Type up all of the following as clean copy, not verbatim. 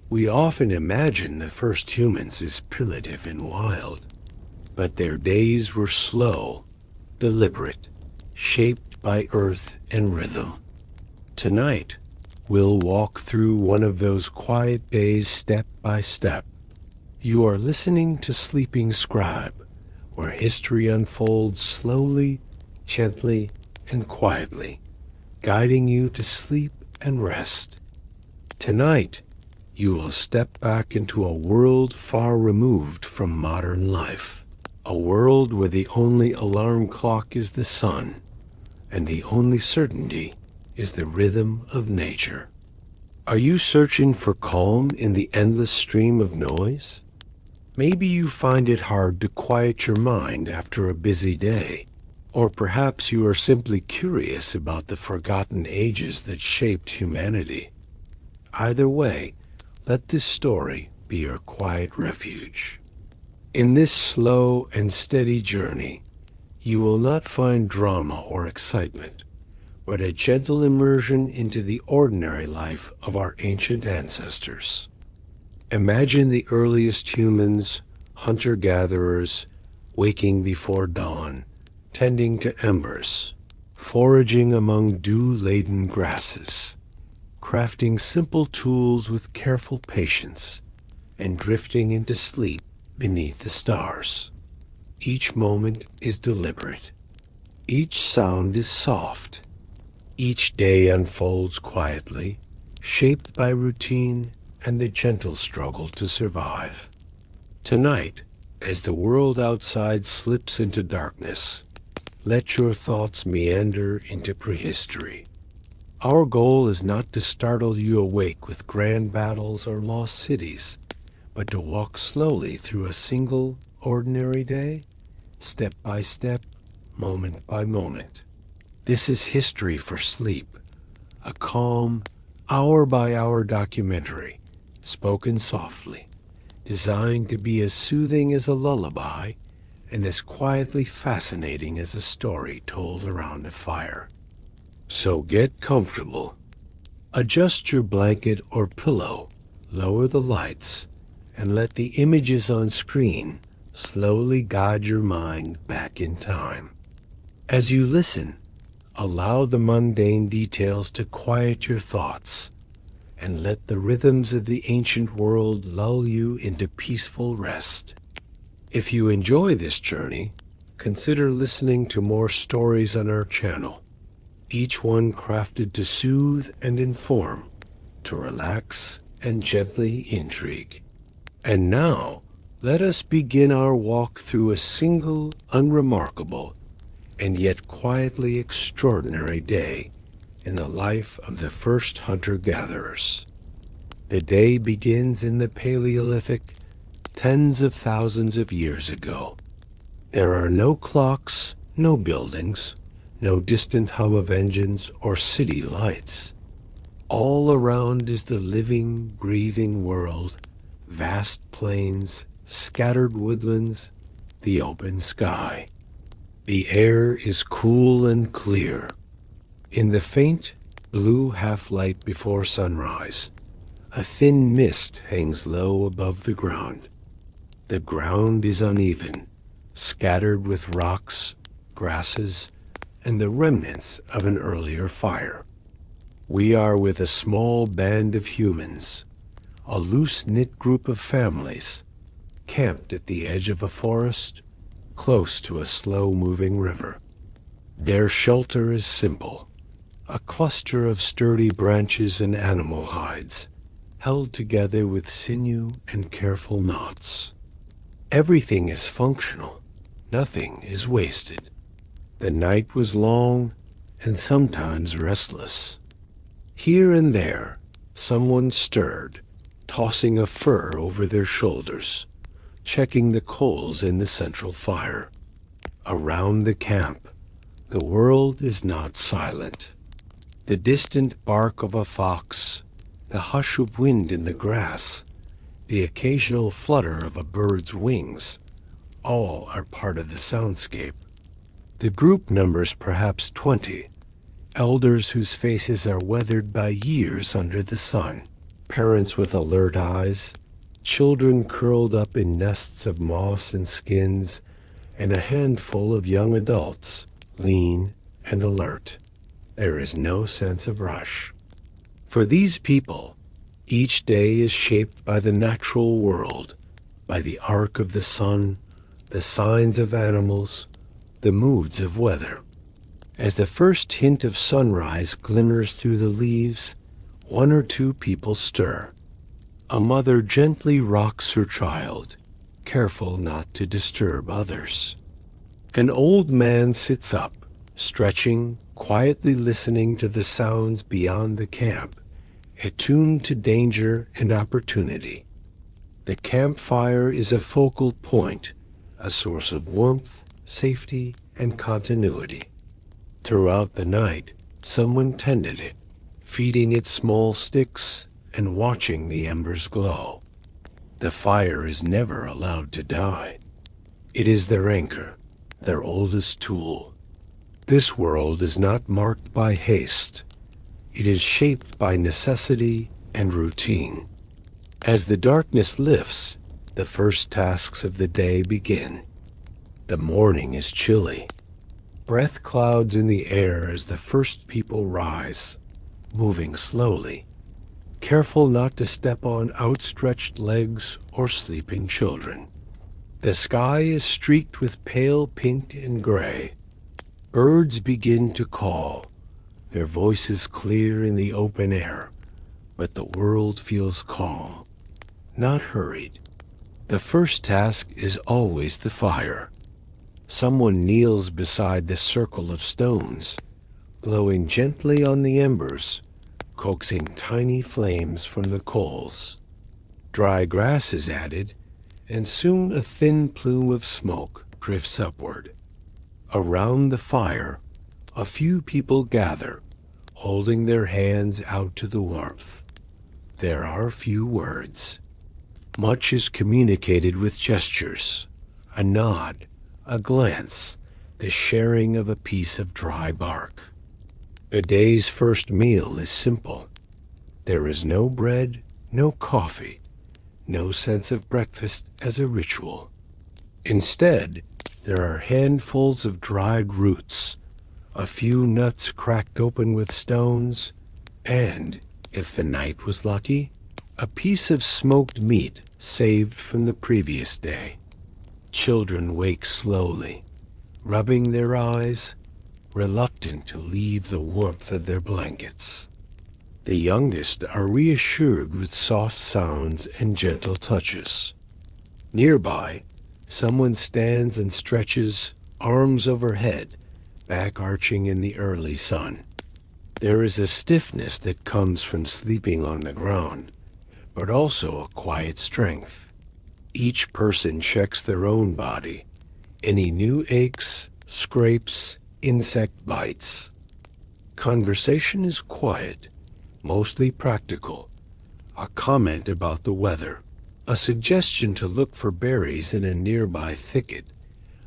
We often imagine the first humans as primitive and wild, but their days were slow, deliberate, shaped by earth and rhythm. Tonight, we'll walk through one of those quiet days step by step. You are listening to Sleeping Scribe, where history unfolds slowly, gently, and quietly, guiding you to sleep and rest. Tonight, you will step back into a world far removed from modern life, a world where the only alarm clock is the sun, and the only certainty is the rhythm of nature. Are you searching for calm in the endless stream of noise? Maybe you find it hard to quiet your mind after a busy day, or perhaps you are simply curious about the forgotten ages that shaped humanity. Either way, let this story be your quiet refuge. In this slow and steady journey, you will not find drama or excitement, but a gentle immersion into the ordinary life of our ancient ancestors. Imagine the earliest humans, hunter-gatherers, waking before dawn, tending to embers, foraging among dew-laden grasses, crafting simple tools with careful patience, and drifting into sleep beneath the stars. Each moment is deliberate. Each sound is soft. Each day unfolds quietly, shaped by routine and the gentle struggle to survive. Tonight, as the world outside slips into darkness, let your thoughts meander into prehistory. Our goal is not to startle you awake with grand battles or lost cities, but to walk slowly through a single, ordinary day, step by step, moment by moment. This is History for Sleep, a calm, hour-by-hour documentary, spoken softly, designed to be as soothing as a lullaby and as quietly fascinating as a story told around a fire. So get comfortable. Adjust your blanket or pillow, lower the lights, and let the images on screen slowly guide your mind back in time. As you listen, allow the mundane details to quiet your thoughts, and let the rhythms of the ancient world lull you into peaceful rest. If you enjoy this journey, consider listening to more stories on our channel, each one crafted to soothe and inform, to relax and gently intrigue. And now, let us begin our walk through a single, unremarkable, and yet quietly extraordinary day in the life of the first hunter-gatherers. The day begins in the Paleolithic, tens of thousands of years ago. There are no clocks, no buildings, no distant hum of engines or city lights. All around is the living, breathing world, vast plains, scattered woodlands, the open sky. The air is cool and clear. In the faint, blue half-light before sunrise, a thin mist hangs low above the ground. The ground is uneven, scattered with rocks, grasses, and the remnants of an earlier fire. We are with a small band of humans, a loose-knit group of families, camped at the edge of a forest, close to a slow-moving river. Their shelter is simple, a cluster of sturdy branches and animal hides, held together with sinew and careful knots. Everything is functional, nothing is wasted. The night was long and sometimes restless. Here and there, someone stirred, tossing a fur over their shoulders, checking the coals in the central fire. Around the camp, the world is not silent. The distant bark of a fox, the hush of wind in the grass, the occasional flutter of a bird's wings, all are part of the soundscape. The group numbers perhaps 20, elders whose faces are weathered by years under the sun. Parents with alert eyes, children curled up in nests of moss and skins, and a handful of young adults, lean and alert. There is no sense of rush. For these people, each day is shaped by the natural world, by the arc of the sun, the signs of animals, the moods of weather. As the first hint of sunrise glimmers through the leaves, one or two people stir. A mother gently rocks her child, careful not to disturb others. An old man sits up, stretching, quietly listening to the sounds beyond the camp, attuned to danger and opportunity. The campfire is a focal point, a source of warmth, safety, and continuity. Throughout the night, someone tended it, feeding it small sticks and watching the embers glow. The fire is never allowed to die. It is their anchor, their oldest tool. This world is not marked by haste. It is shaped by necessity and routine. As the darkness lifts, the first tasks of the day begin. The morning is chilly. Breath clouds in the air as the first people rise, moving slowly, careful not to step on outstretched legs or sleeping children. The sky is streaked with pale pink and gray. Birds begin to call, their voices clear in the open air, but the world feels calm, not hurried. The first task is always the fire. Someone kneels beside the circle of stones, blowing gently on the embers, coaxing tiny flames from the coals. Dry grass is added, and soon a thin plume of smoke drifts upward. Around the fire, a few people gather, holding their hands out to the warmth. There are few words. Much is communicated with gestures, a nod, a glance, the sharing of a piece of dry bark. The day's first meal is simple. There is no bread, no coffee, no sense of breakfast as a ritual. Instead, there are handfuls of dried roots, a few nuts cracked open with stones, and, if the night was lucky, a piece of smoked meat saved from the previous day. Children wake slowly, rubbing their eyes, reluctant to leave the warmth of their blankets. The youngest are reassured with soft sounds and gentle touches. Nearby, someone stands and stretches, arms overhead, back arching in the early sun. There is a stiffness that comes from sleeping on the ground, but also a quiet strength. Each person checks their own body, any new aches, scrapes, insect bites. Conversation is quiet, mostly practical. A comment about the weather, a suggestion to look for berries in a nearby thicket,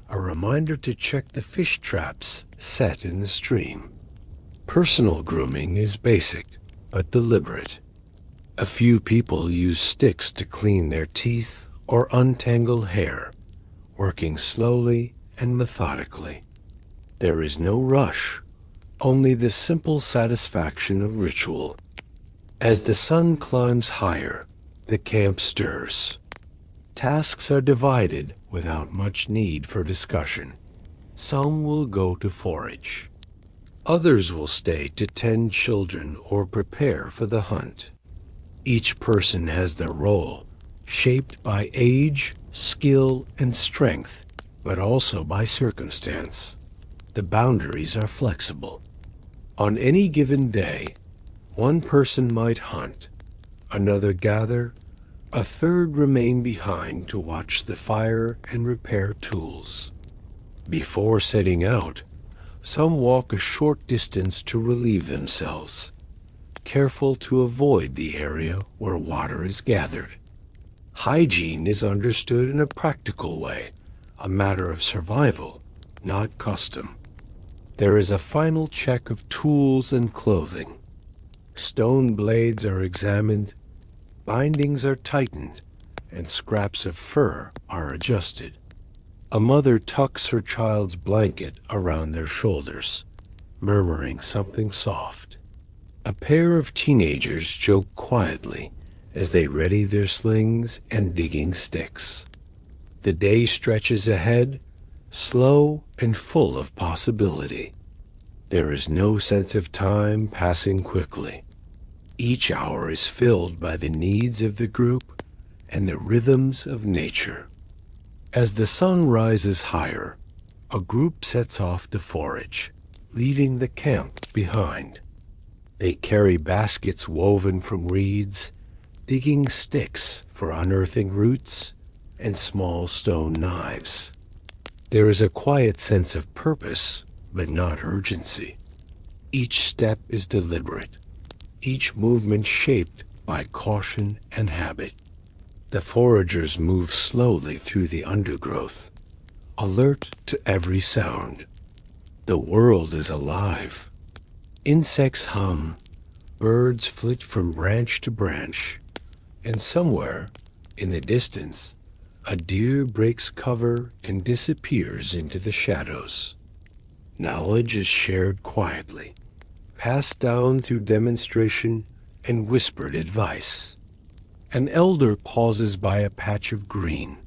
a reminder to check the fish traps set in the stream. Personal grooming is basic, but deliberate. A few people use sticks to clean their teeth or untangle hair, working slowly and methodically. There is no rush, only the simple satisfaction of ritual. As the sun climbs higher, the camp stirs. Tasks are divided without much need for discussion. Some will go to forage. Others will stay to tend children or prepare for the hunt. Each person has their role, shaped by age, skill, and strength, but also by circumstance. The boundaries are flexible. On any given day, one person might hunt, another gather, a third remain behind to watch the fire and repair tools. Before setting out, some walk a short distance to relieve themselves, careful to avoid the area where water is gathered. Hygiene is understood in a practical way, a matter of survival, not custom. There is a final check of tools and clothing. Stone blades are examined, Bindings are tightened, and scraps of fur are adjusted. A mother tucks her child's blanket around their shoulders, murmuring something soft. A pair of teenagers joke quietly as they ready their slings and digging sticks. The day stretches ahead, slow and full of possibility. There is no sense of time passing quickly. Each hour is filled by the needs of the group and the rhythms of nature. As the sun rises higher, a group sets off to forage, leaving the camp behind. They carry baskets woven from reeds, digging sticks for unearthing roots, and small stone knives. There is a quiet sense of purpose, but not urgency. Each step is deliberate, each movement shaped by caution and habit. The foragers move slowly through the undergrowth, alert to every sound. The world is alive. Insects hum, birds flit from branch to branch, and somewhere, in the distance, a deer breaks cover and disappears into the shadows. Knowledge is shared quietly, passed down through demonstration and whispered advice. An elder pauses by a patch of green,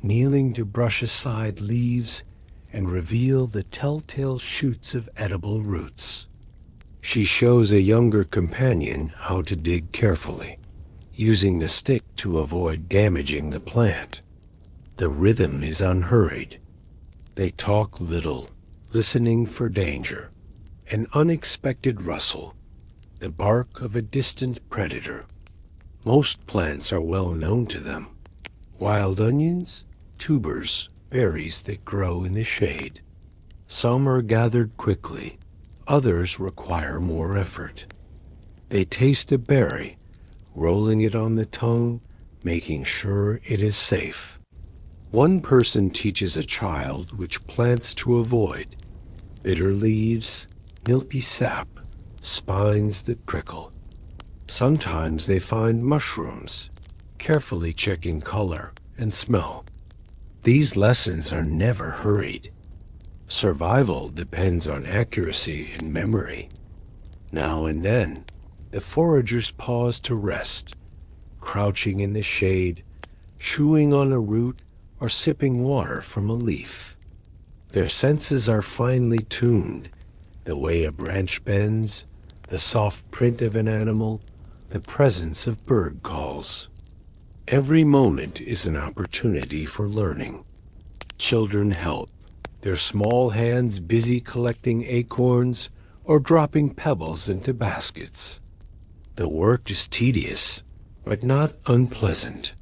kneeling to brush aside leaves and reveal the telltale shoots of edible roots. She shows a younger companion how to dig carefully, using the stick to avoid damaging the plant. The rhythm is unhurried. They talk little, listening for danger. An unexpected rustle, the bark of a distant predator. Most plants are well known to them. Wild onions, tubers, berries that grow in the shade. Some are gathered quickly, others require more effort. They taste a berry, rolling it on the tongue, making sure it is safe. One person teaches a child which plants to avoid: bitter leaves, milky sap, spines that prickle. Sometimes they find mushrooms, carefully checking color and smell. These lessons are never hurried. Survival depends on accuracy and memory. Now and then, the foragers pause to rest, crouching in the shade, chewing on a root or sipping water from a leaf. Their senses are finely tuned: the way a branch bends, the soft print of an animal, the presence of bird calls. Every moment is an opportunity for learning. Children help, their small hands busy collecting acorns or dropping pebbles into baskets. The work is tedious, but not unpleasant.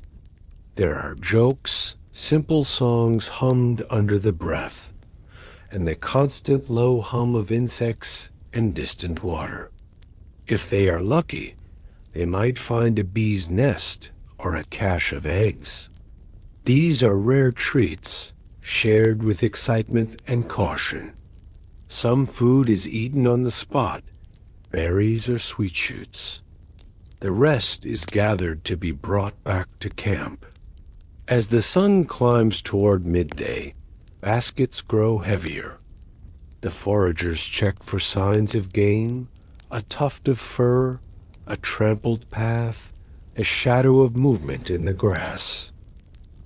There are jokes, simple songs hummed under the breath, and the constant low hum of insects and distant water. If they are lucky, they might find a bee's nest or a cache of eggs. These are rare treats, shared with excitement and caution. Some food is eaten on the spot, berries or sweet shoots. The rest is gathered to be brought back to camp. As the sun climbs toward midday, baskets grow heavier. The foragers check for signs of game: a tuft of fur, a trampled path, a shadow of movement in the grass.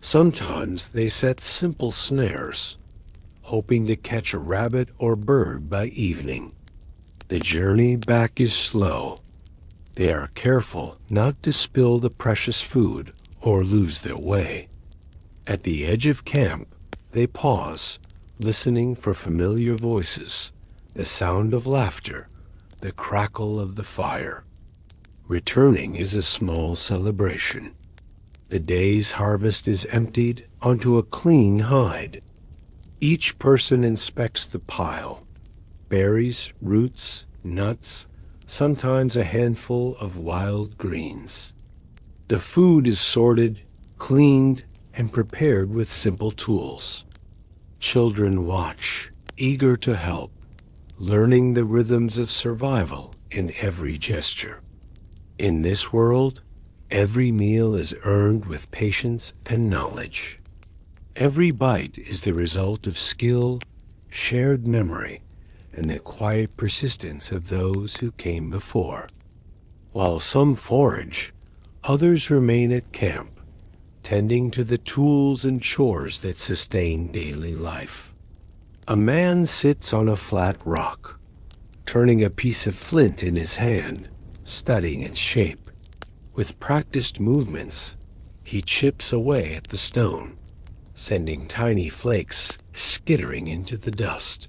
Sometimes they set simple snares, hoping to catch a rabbit or bird by evening. The journey back is slow. They are careful not to spill the precious food or lose their way. At the edge of camp, they pause, listening for familiar voices, the sound of laughter, the crackle of the fire. Returning is a small celebration. The day's harvest is emptied onto a clean hide. Each person inspects the pile: berries, roots, nuts, sometimes a handful of wild greens. The food is sorted, cleaned, and prepared with simple tools. Children watch, eager to help, learning the rhythms of survival in every gesture. In this world, Every meal is earned with patience and knowledge. Every bite is the result of skill, shared memory, and the quiet persistence of those who came before. While some forage, others remain at camp, tending to the tools and chores that sustain daily life. A man sits on a flat rock, turning a piece of flint in his hand, studying its shape. With practiced movements, he chips away at the stone, sending tiny flakes skittering into the dust.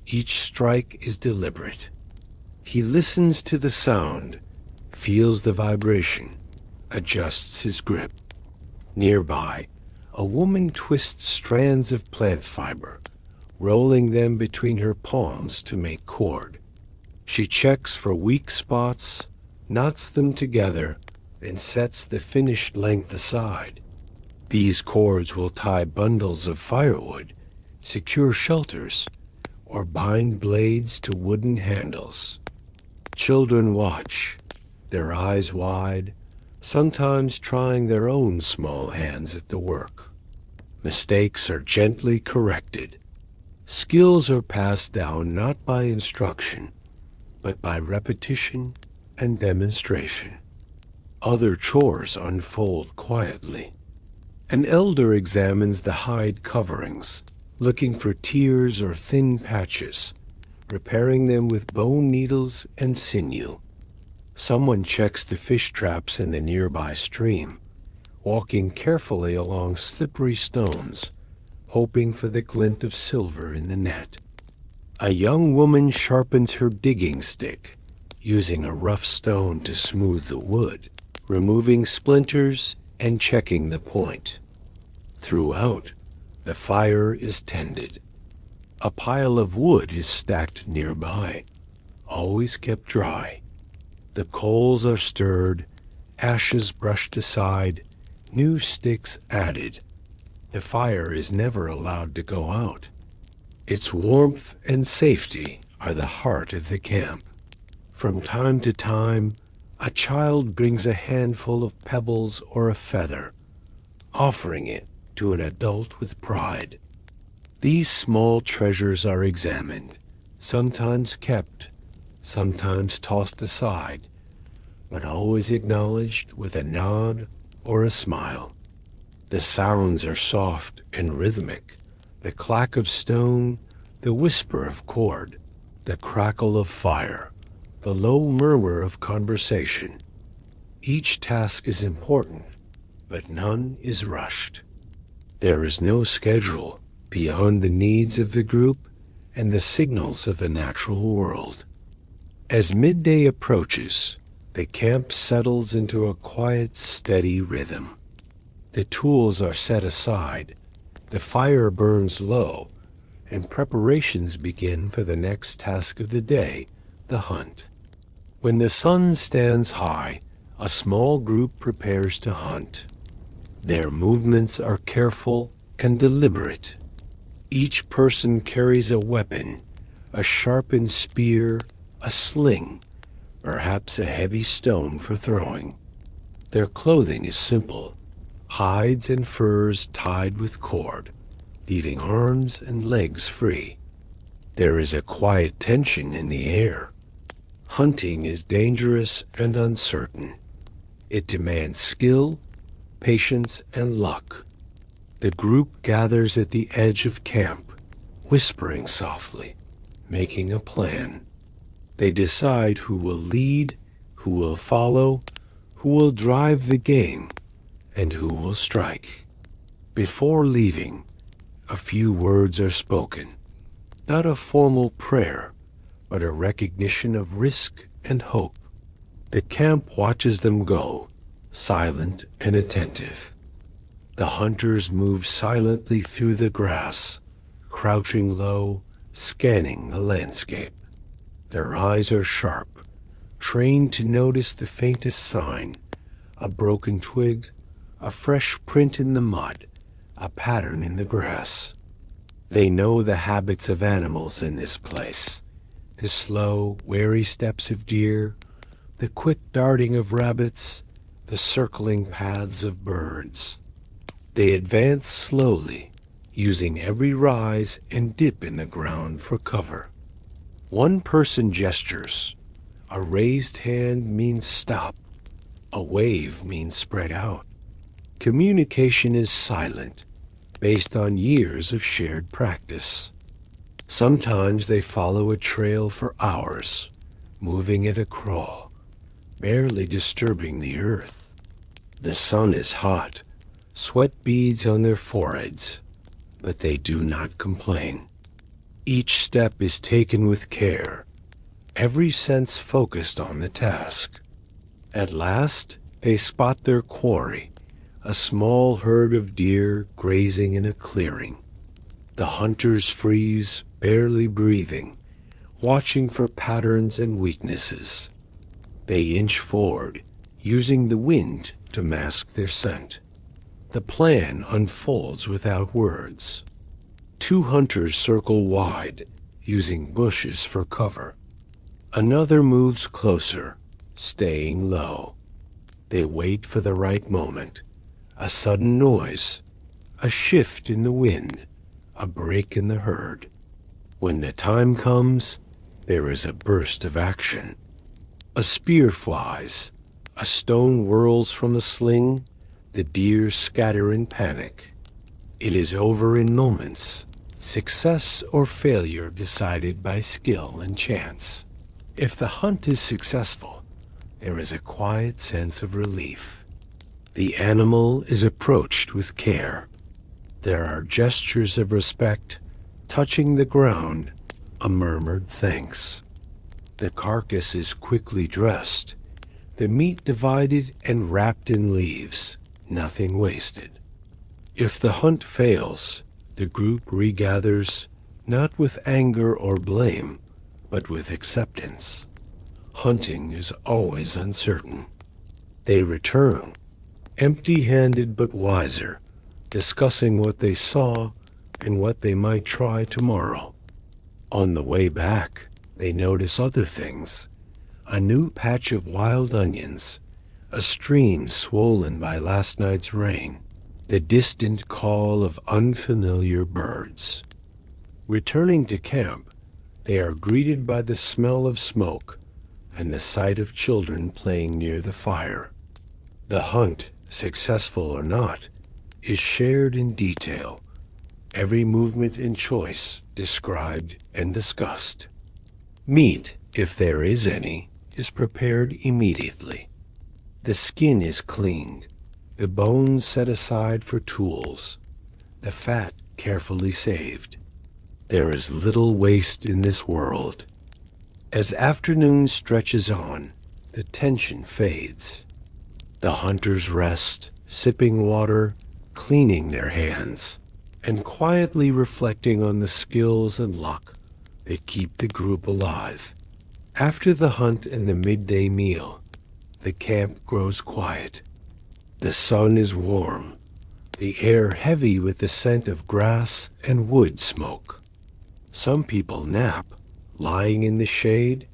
Each strike is deliberate. He listens to the sound, feels the vibration, adjusts his grip. Nearby, a woman twists strands of plant fiber, rolling them between her palms to make cord. She checks for weak spots, knots them together, and sets the finished length aside. These cords will tie bundles of firewood, secure shelters, or bind blades to wooden handles. Children watch, their eyes wide, sometimes trying their own small hands at the work. Mistakes are gently corrected. Skills are passed down not by instruction, but by repetition and demonstration. Other chores unfold quietly. An elder examines the hide coverings, looking for tears or thin patches, repairing them with bone needles and sinew. Someone checks the fish traps in the nearby stream, walking carefully along slippery stones, hoping for the glint of silver in the net. A young woman sharpens her digging stick, using a rough stone to smooth the wood, removing splinters and checking the point. Throughout, the fire is tended. A pile of wood is stacked nearby, always kept dry. The coals are stirred, ashes brushed aside, new sticks added. The fire is never allowed to go out. Its warmth and safety are the heart of the camp. From time to time, a child brings a handful of pebbles or a feather, offering it to an adult with pride. These small treasures are examined, sometimes kept, sometimes tossed aside, but always acknowledged with a nod or a smile. The sounds are soft and rhythmic, the clack of stone, the whisper of cord, the crackle of fire, the low murmur of conversation. Each task is important, but none is rushed. There is no schedule beyond the needs of the group and the signals of the natural world. As midday approaches, the camp settles into a quiet, steady rhythm. The tools are set aside, the fire burns low, and preparations begin for the next task of the day, the hunt. When the sun stands high, a small group prepares to hunt. Their movements are careful and deliberate. Each person carries a weapon, a sharpened spear, a sling, perhaps a heavy stone for throwing. Their clothing is simple, hides and furs tied with cord, leaving arms and legs free. There is a quiet tension in the air. Hunting is dangerous and uncertain. It demands skill, patience, and luck. The group gathers at the edge of camp, whispering softly, making a plan. They decide who will lead, who will follow, who will drive the game, and who will strike. Before leaving, a few words are spoken, not a formal prayer, but a recognition of risk and hope. The camp watches them go, silent and attentive. The hunters move silently through the grass, crouching low, scanning the landscape. Their eyes are sharp, trained to notice the faintest sign, a broken twig, a fresh print in the mud, a pattern in the grass. They know the habits of animals in this place, the slow, wary steps of deer, the quick darting of rabbits, the circling paths of birds. They advance slowly, using every rise and dip in the ground for cover. One person gestures. A raised hand means stop. A wave means spread out. Communication is silent, based on years of shared practice. Sometimes they follow a trail for hours, moving at a crawl, barely disturbing the earth. The sun is hot, sweat beads on their foreheads, but they do not complain. Each step is taken with care, every sense focused on the task. At last, they spot their quarry, a small herd of deer grazing in a clearing. The hunters freeze, barely breathing, watching for patterns and weaknesses. They inch forward, using the wind to mask their scent. The plan unfolds without words. Two hunters circle wide, using bushes for cover. Another moves closer, staying low. They wait for the right moment. A sudden noise, a shift in the wind, a break in the herd. When the time comes, there is a burst of action. A spear flies, a stone whirls from a sling, the deer scatter in panic. It is over in moments, success or failure decided by skill and chance. If the hunt is successful, there is a quiet sense of relief. The animal is approached with care. There are gestures of respect, touching the ground, a murmured thanks. The carcass is quickly dressed, the meat divided and wrapped in leaves, nothing wasted. If the hunt fails, the group regathers, not with anger or blame, but with acceptance. Hunting is always uncertain. They return, empty-handed but wiser, discussing what they saw and what they might try tomorrow. On the way back, they notice other things. A new patch of wild onions, a stream swollen by last night's rain, the distant call of unfamiliar birds. Returning to camp, they are greeted by the smell of smoke and the sight of children playing near the fire. The hunt, successful or not, is shared in detail, every movement and choice described and discussed. Meat, if there is any, is prepared immediately. The skin is cleaned, the bones set aside for tools, the fat carefully saved. There is little waste in this world. As afternoon stretches on, the tension fades. The hunters rest, sipping water, cleaning their hands, and quietly reflecting on the skills and luck that keep the group alive. After the hunt and the midday meal, the camp grows quiet. The sun is warm, the air heavy with the scent of grass and wood smoke. Some people nap, lying in the shade,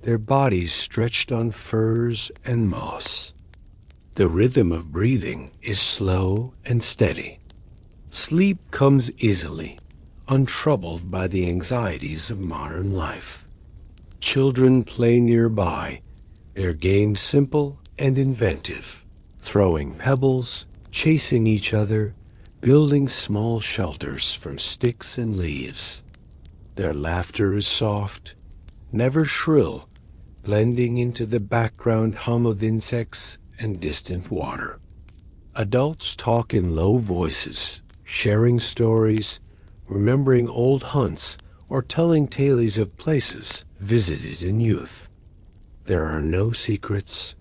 their bodies stretched on furs and moss. The rhythm of breathing is slow and steady. Sleep comes easily, untroubled by the anxieties of modern life. Children play nearby, their games simple and inventive, throwing pebbles, chasing each other, building small shelters from sticks and leaves. Their laughter is soft, never shrill, blending into the background hum of insects and distant water. Adults talk in low voices, sharing stories, remembering old hunts, or telling tales of places visited in youth. There are no secrets,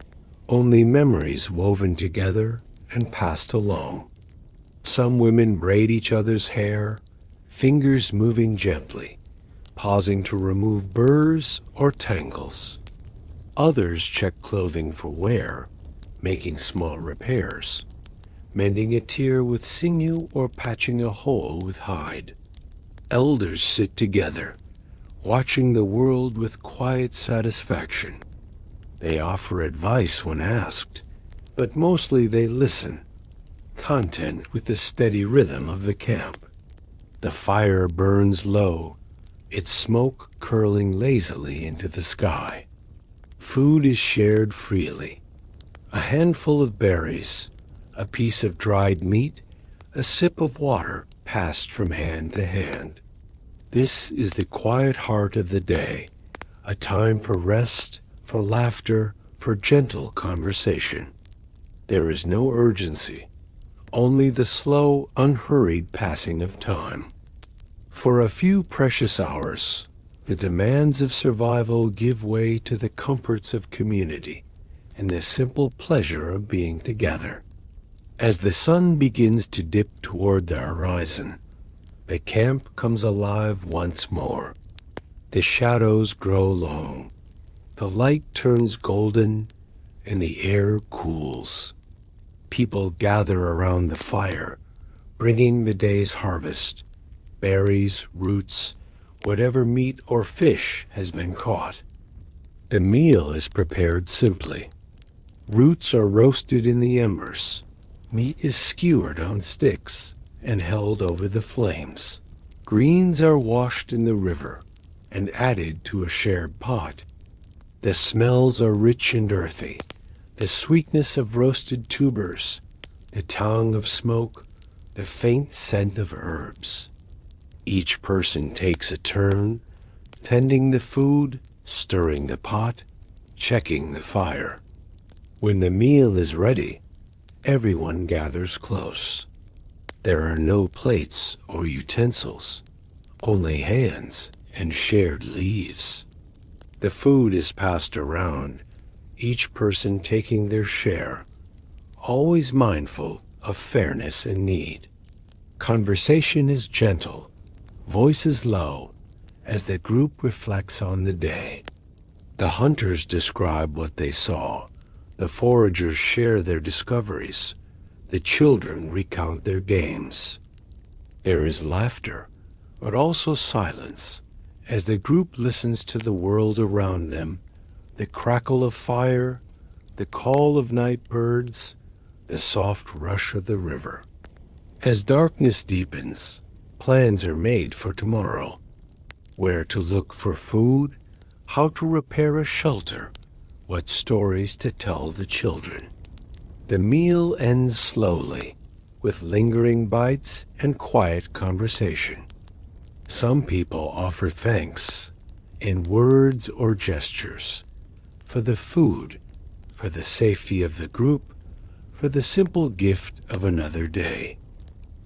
only memories woven together and passed along. Some women braid each other's hair, fingers moving gently, pausing to remove burrs or tangles. Others check clothing for wear, making small repairs, mending a tear with sinew or patching a hole with hide. Elders sit together, watching the world with quiet satisfaction. They offer advice when asked, but mostly they listen, content with the steady rhythm of the camp. The fire burns low, its smoke curling lazily into the sky. Food is shared freely. A handful of berries, a piece of dried meat, a sip of water passed from hand to hand. This is the quiet heart of the day, a time for rest, for laughter, for gentle conversation. There is no urgency, only the slow, unhurried passing of time. For a few precious hours, the demands of survival give way to the comforts of community and the simple pleasure of being together. As the sun begins to dip toward the horizon, the camp comes alive once more. The shadows grow long, the light turns golden, and the air cools. People gather around the fire, bringing the day's harvest, berries, roots, whatever meat or fish has been caught. The meal is prepared simply. Roots are roasted in the embers. Meat is skewered on sticks and held over the flames. Greens are washed in the river and added to a shared pot. The smells are rich and earthy, the sweetness of roasted tubers, the tongue of smoke, the faint scent of herbs. Each person takes a turn, tending the food, stirring the pot, checking the fire. When the meal is ready, everyone gathers close. There are no plates or utensils, only hands and shared leaves. The food is passed around, each person taking their share, always mindful of fairness and need. Conversation is gentle, voices low, as the group reflects on the day. The hunters describe what they saw, the foragers share their discoveries, the children recount their games. There is laughter, but also silence, as the group listens to the world around them, the crackle of fire, the call of night birds, the soft rush of the river. As darkness deepens, plans are made for tomorrow. Where to look for food, how to repair a shelter, what stories to tell the children. The meal ends slowly, with lingering bites and quiet conversation. Some people offer thanks, in words or gestures, for the food, for the safety of the group, for the simple gift of another day.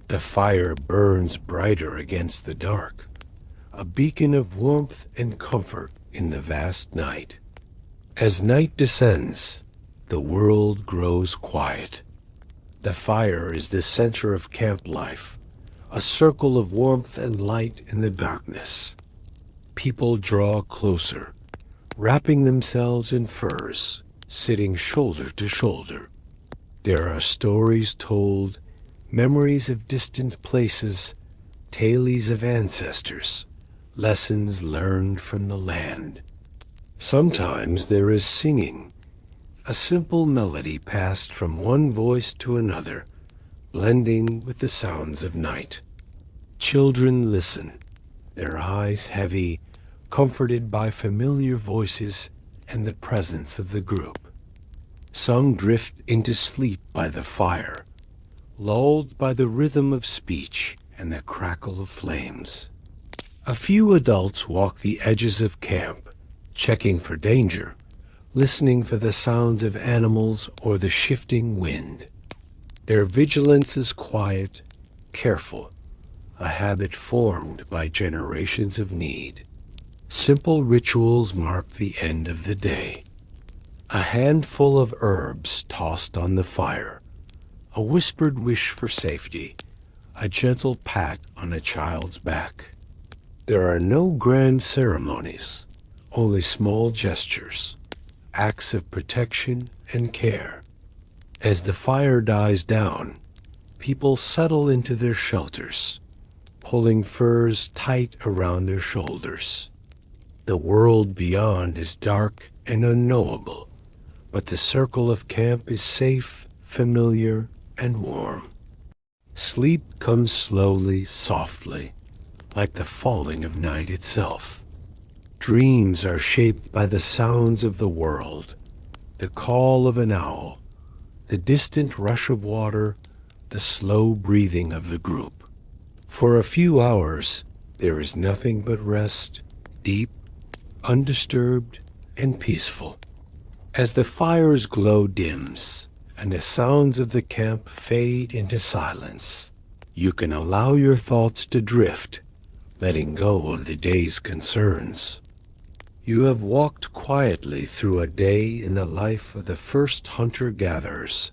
The fire burns brighter against the dark, a beacon of warmth and comfort in the vast night. As night descends, the world grows quiet. The fire is the center of camp life, a circle of warmth and light in the darkness. People draw closer, wrapping themselves in furs, sitting shoulder to shoulder. There are stories told, memories of distant places, tales of ancestors, lessons learned from the land. Sometimes there is singing, a simple melody passed from one voice to another, blending with the sounds of night. Children listen, their eyes heavy, comforted by familiar voices and the presence of the group. Some drift into sleep by the fire, lulled by the rhythm of speech and the crackle of flames. A few adults walk the edges of camp, checking for danger, listening for the sounds of animals or the shifting wind. Their vigilance is quiet, careful, a habit formed by generations of need. Simple rituals mark the end of the day. A handful of herbs tossed on the fire, a whispered wish for safety, a gentle pat on a child's back. There are no grand ceremonies, only small gestures, acts of protection and care. As the fire dies down, people settle into their shelters, pulling furs tight around their shoulders. The world beyond is dark and unknowable, but the circle of camp is safe, familiar, and warm. Sleep comes slowly, softly, like the falling of night itself. Dreams are shaped by the sounds of the world, the call of an owl, the distant rush of water, the slow breathing of the group. For a few hours, there is nothing but rest, deep, undisturbed, and peaceful. As the fire's glow dims and the sounds of the camp fade into silence, you can allow your thoughts to drift, letting go of the day's concerns. You have walked quietly through a day in the life of the first hunter-gatherers,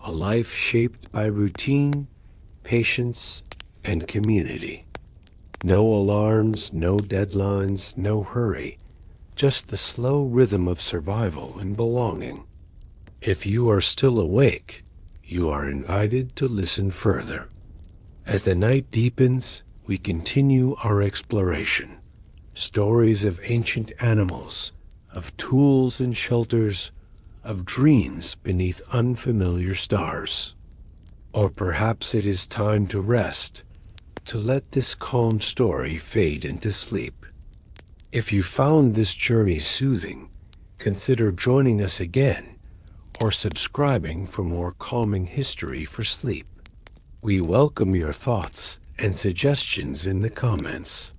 a life shaped by routine, patience, and community. No alarms, no deadlines, no hurry, just the slow rhythm of survival and belonging. If you are still awake, you are invited to listen further. As the night deepens, we continue our exploration. Stories of ancient animals, of tools and shelters, of dreams beneath unfamiliar stars. Or perhaps it is time to rest, to let this calm story fade into sleep. If you found this journey soothing, consider joining us again or subscribing for more calming history for sleep. We welcome your thoughts and suggestions in the comments.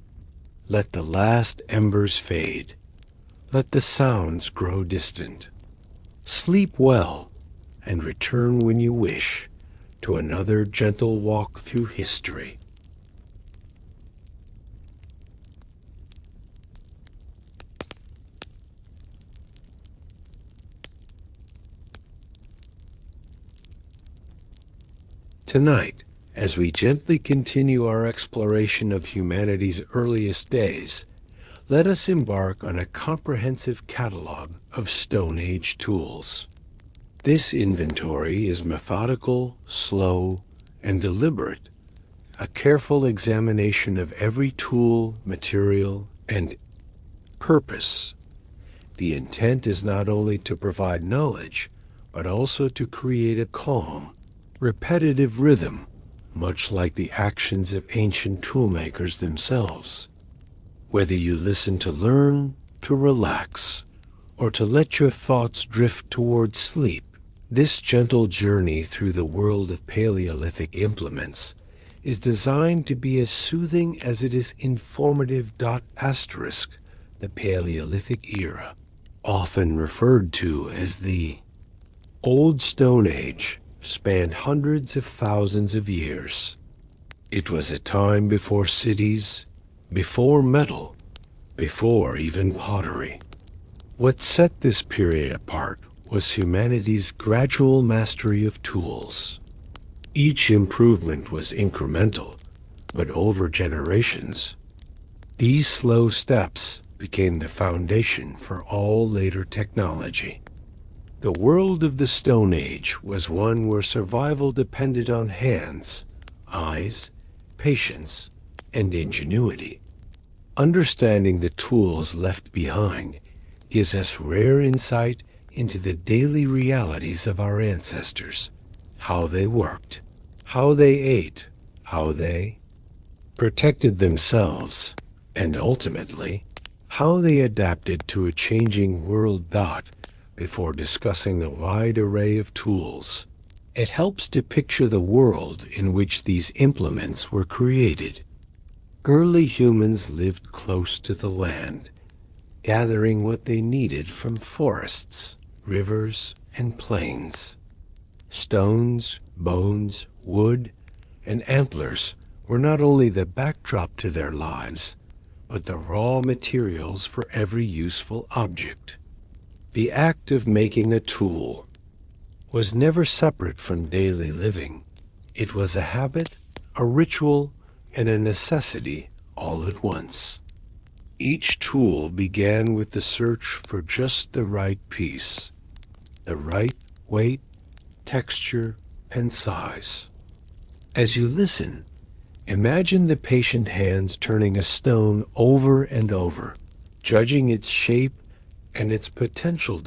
Let the last embers fade. Let the sounds grow distant. Sleep well and return when you wish to another gentle walk through history. Tonight, as we gently continue our exploration of humanity's earliest days, let us embark on a comprehensive catalog of Stone Age tools. This inventory is methodical, slow, and deliberate, a careful examination of every tool, material, and purpose. The intent is not only to provide knowledge, but also to create a calm, repetitive rhythm, much like the actions of ancient toolmakers themselves. Whether you listen to learn, to relax, or to let your thoughts drift towards sleep, this gentle journey through the world of Paleolithic implements is designed to be as soothing as it is informative. The Paleolithic era, often referred to as the Old Stone Age, spanned hundreds of thousands of years. It was a time before cities, before metal, before even pottery. What set this period apart was humanity's gradual mastery of tools. Each improvement was incremental, but over generations. These slow steps became the foundation for all later technology. The world of the Stone Age was one where survival depended on hands, eyes, patience, and ingenuity. Understanding the tools left behind gives us rare insight into the daily realities of our ancestors, how they worked, how they ate, how they protected themselves, and ultimately, how they adapted to a changing world. Before discussing the wide array of tools, it helps to picture the world in which these implements were created. Early humans lived close to the land, gathering what they needed from forests, rivers, and plains. Stones, bones, wood, and antlers were not only the backdrop to their lives, but the raw materials for every useful object. The act of making a tool was never separate from daily living. It was a habit, a ritual, and a necessity all at once. Each tool began with the search for just the right piece, the right weight, texture, and size. As you listen, imagine the patient hands turning a stone over and over, judging its shape and its potential.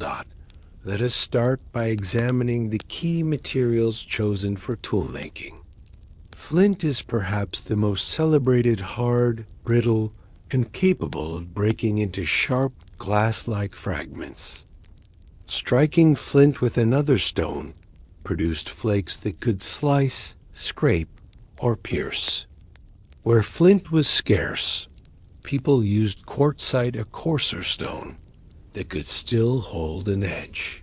Let us start by examining the key materials chosen for toolmaking. Flint is perhaps the most celebrated, hard, brittle, and capable of breaking into sharp, glass-like fragments. Striking flint with another stone produced flakes that could slice, scrape, or pierce. Where flint was scarce, people used quartzite, a coarser stone that could still hold an edge.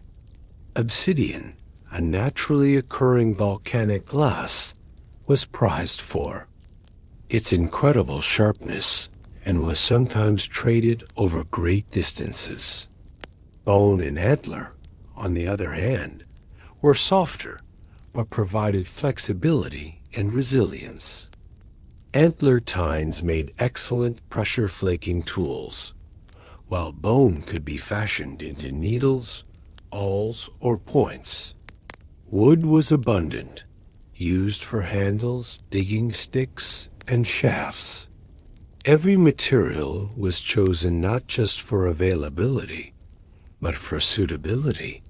Obsidian, a naturally occurring volcanic glass, was prized for its incredible sharpness and was sometimes traded over great distances. Bone and antler, on the other hand, were softer but provided flexibility and resilience. Antler tines made excellent pressure flaking tools, while bone could be fashioned into needles, awls, or points. Wood was abundant, used for handles, digging sticks, and shafts. Every material was chosen not just for availability, but for suitability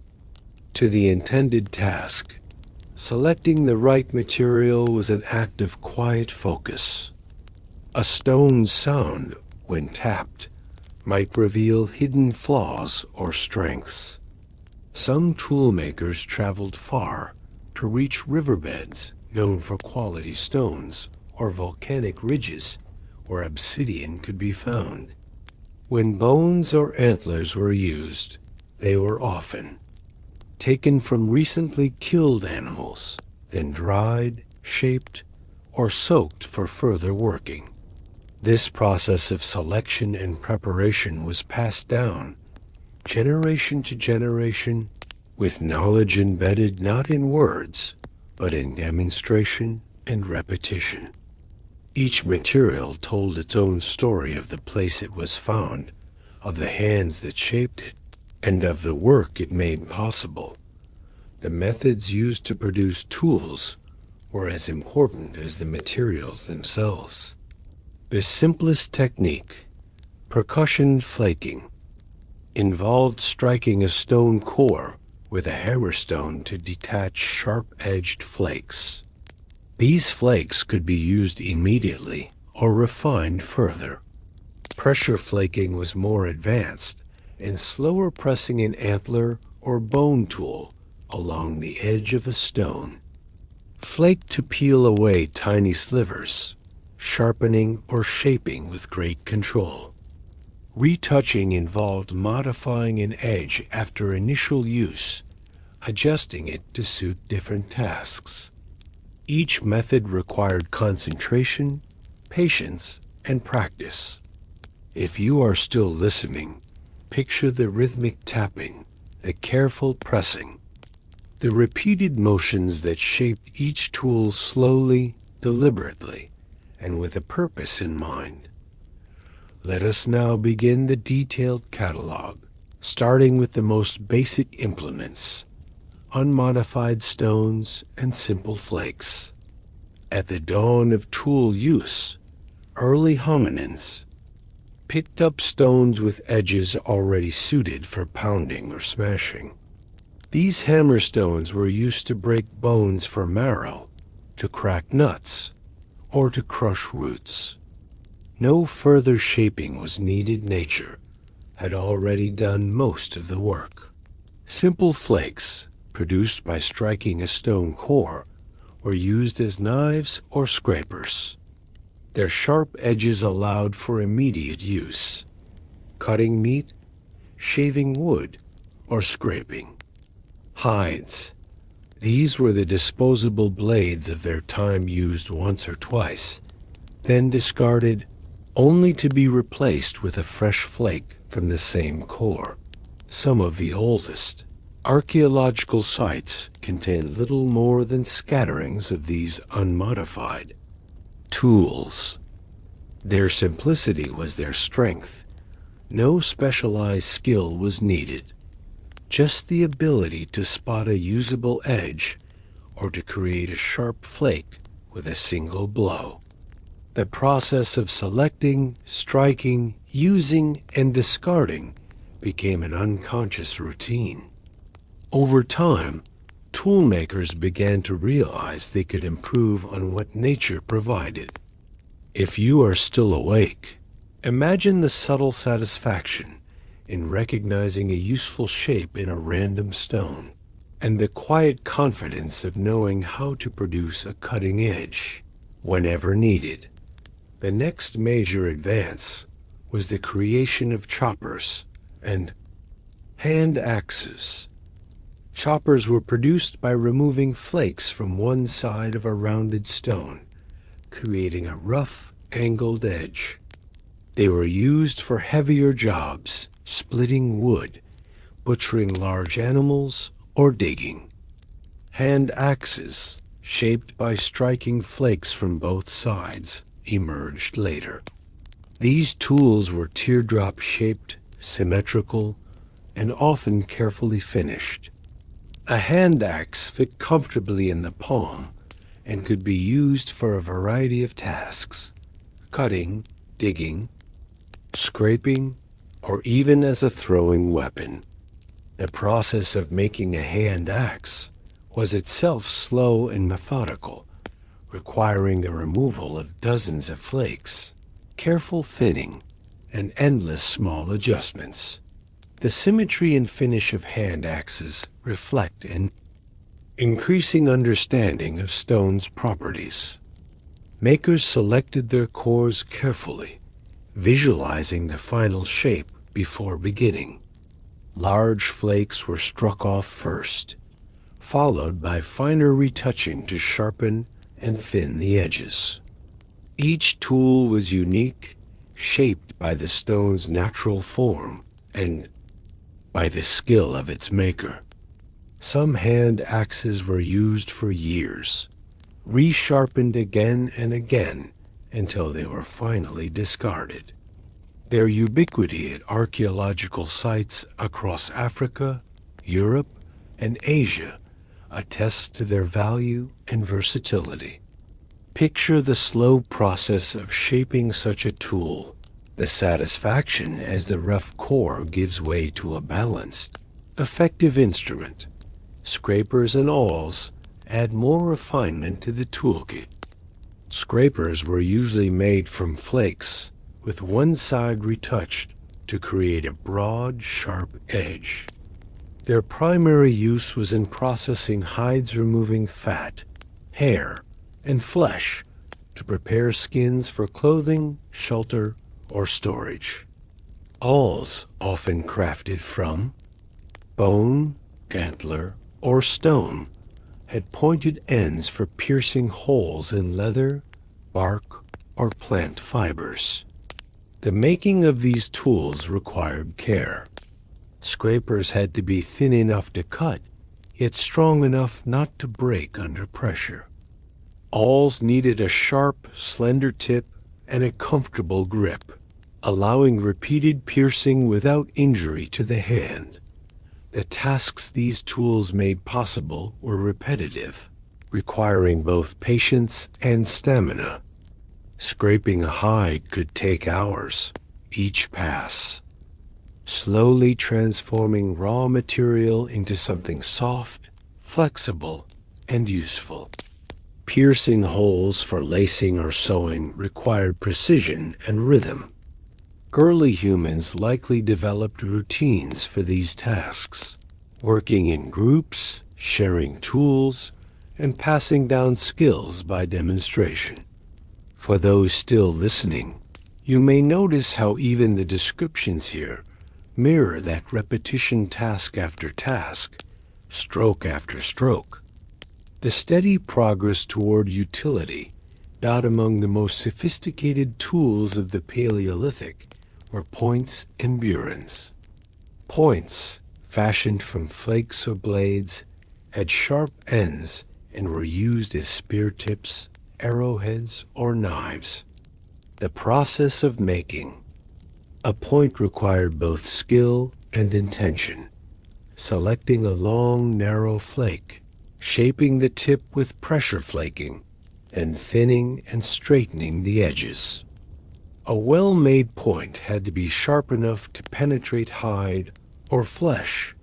to the intended task. Selecting the right material was an act of quiet focus. A stone's sound, when tapped, might reveal hidden flaws or strengths. Some toolmakers traveled far to reach riverbeds known for quality stones or volcanic ridges where obsidian could be found. When bones or antlers were used, they were often taken from recently killed animals, then dried, shaped, or soaked for further working. This process of selection and preparation was passed down, generation to generation, with knowledge embedded not in words, but in demonstration and repetition. Each material told its own story of the place it was found, of the hands that shaped it, and of the work it made possible. The methods used to produce tools were as important as the materials themselves. The simplest technique, percussion flaking, involved striking a stone core with a hammerstone to detach sharp-edged flakes. These flakes could be used immediately or refined further. Pressure flaking was more advanced, and slower pressing an antler or bone tool along the edge of a stone. Flake to peel away tiny slivers, sharpening or shaping with great control. Retouching involved modifying an edge after initial use, adjusting it to suit different tasks. Each method required concentration, patience, and practice. If you are still listening, picture the rhythmic tapping, the careful pressing, the repeated motions that shaped each tool slowly, deliberately, and with a purpose in mind. Let us now begin the detailed catalog, starting with the most basic implements, unmodified stones and simple flakes. At the dawn of tool use, early hominins picked up stones with edges already suited for pounding or smashing. These hammerstones were used to break bones for marrow, to crack nuts, or to crush roots. No further shaping was needed. Nature had already done most of the work. Simple flakes, produced by striking a stone core, were used as knives or scrapers. Their sharp edges allowed for immediate use, cutting meat, shaving wood, or scraping. Hides. These were the disposable blades of their time, used once or twice, then discarded, only to be replaced with a fresh flake from the same core. Some of the oldest archaeological sites contain little more than scatterings of these unmodified tools. Their simplicity was their strength. No specialized skill was needed, just the ability to spot a usable edge or to create a sharp flake with a single blow. The process of selecting, striking, using, and discarding became an unconscious routine. Over time, toolmakers began to realize they could improve on what nature provided. If you are still awake, imagine the subtle satisfaction in recognizing a useful shape in a random stone, and the quiet confidence of knowing how to produce a cutting edge whenever needed. The next major advance was the creation of choppers and hand axes. Choppers were produced by removing flakes from one side of a rounded stone, creating a rough, angled edge. They were used for heavier jobs, splitting wood, butchering large animals, or digging. Hand axes, shaped by striking flakes from both sides, emerged later. These tools were teardrop-shaped, symmetrical, and often carefully finished. A hand axe fit comfortably in the palm and could be used for a variety of tasks: cutting, digging, scraping, or even as a throwing weapon. The process of making a hand axe was itself slow and methodical, requiring the removal of dozens of flakes, careful thinning, and endless small adjustments. The symmetry and finish of hand axes reflect an increasing understanding of stone's properties. Makers selected their cores carefully, visualizing the final shape before beginning. Large flakes were struck off first, followed by finer retouching to sharpen and thin the edges. Each tool was unique, shaped by the stone's natural form and by the skill of its maker. Some hand axes were used for years, resharpened again and again until they were finally discarded. Their ubiquity at archaeological sites across Africa, Europe, and Asia attests to their value and versatility. Picture the slow process of shaping such a tool, the satisfaction as the rough core gives way to a balanced, effective instrument. Scrapers and awls add more refinement to the toolkit. Scrapers were usually made from flakes, with one side retouched to create a broad, sharp edge. Their primary use was in processing hides, removing fat, hair, and flesh to prepare skins for clothing, shelter, or storage. Awls, often crafted from bone, antler, or stone, had pointed ends for piercing holes in leather, bark, or plant fibers. The making of these tools required care. Scrapers had to be thin enough to cut, yet strong enough not to break under pressure. Awls needed a sharp, slender tip and a comfortable grip, allowing repeated piercing without injury to the hand. The tasks these tools made possible were repetitive, requiring both patience and stamina. Scraping a hide could take hours, each pass, slowly transforming raw material into something soft, flexible, and useful. Piercing holes for lacing or sewing required precision and rhythm. Early humans likely developed routines for these tasks, working in groups, sharing tools, and passing down skills by demonstration. For those still listening, you may notice how even the descriptions here mirror that repetition, task after task, stroke after stroke. The steady progress toward utility, not among the most sophisticated tools of the Paleolithic, were points and burins. Points, fashioned from flakes or blades, had sharp ends and were used as spear tips, arrowheads, or knives. The process of making a point required both skill and intention. Selecting a long, narrow flake, shaping the tip with pressure flaking, and thinning and straightening the edges. A well-made point had to be sharp enough to penetrate hide or flesh,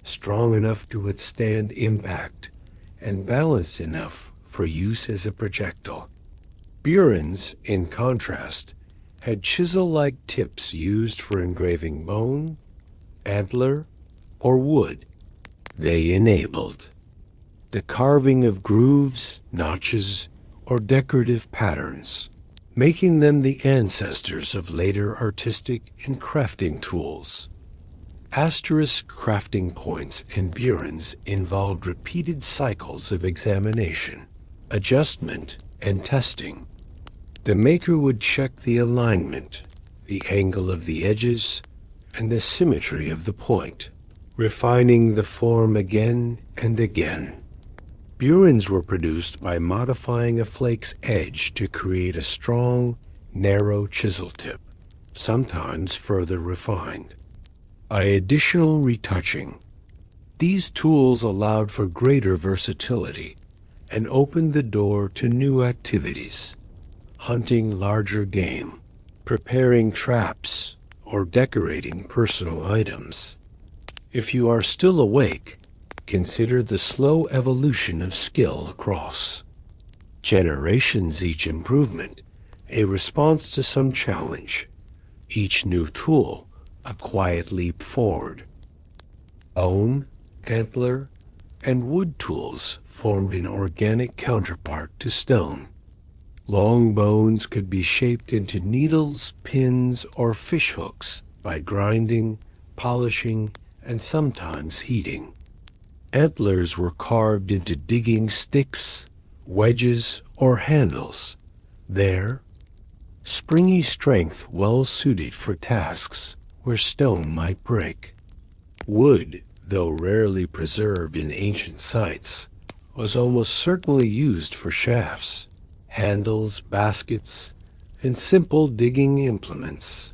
strong enough to withstand impact and balanced enough for use as a projectile. Buren's, in contrast, had chisel-like tips used for engraving bone, antler, or wood. They enabled the carving of grooves, notches, or decorative patterns, making them the ancestors of later artistic and crafting tools. Asterisk crafting points and Buren's involved repeated cycles of examination, adjustment, and testing. The maker would check the alignment, the angle of the edges, and the symmetry of the point, refining the form again and again. Buren's were produced by modifying a flake's edge to create a strong, narrow chisel tip, sometimes further refined. By additional retouching, these tools allowed for greater versatility and opened the door to new activities, hunting larger game, preparing traps, or decorating personal items. If you are still awake, consider the slow evolution of skill across generations. Each improvement, a response to some challenge. Each new tool, a quiet leap forward. Bone, antler, and wood tools formed an organic counterpart to stone. Long bones could be shaped into needles, pins, or fish hooks by grinding, polishing, and sometimes heating. Antlers were carved into digging sticks, wedges, or handles. Their springy strength well suited for tasks where stone might break. Wood, though rarely preserved in ancient sites, was almost certainly used for shafts, handles, baskets, and simple digging implements.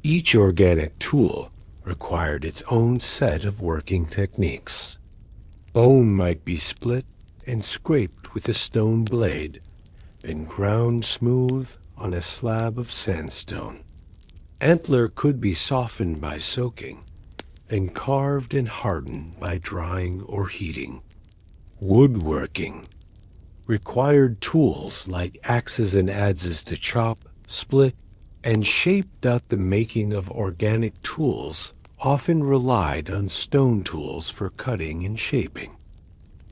Each organic tool required its own set of working techniques. Bone might be split and scraped with a stone blade, then ground smooth on a slab of sandstone. Antler could be softened by soaking, then carved and hardened by drying or heating. Woodworking required tools like axes and adzes to chop, split, and shaped out. The making of organic tools often relied on stone tools for cutting and shaping.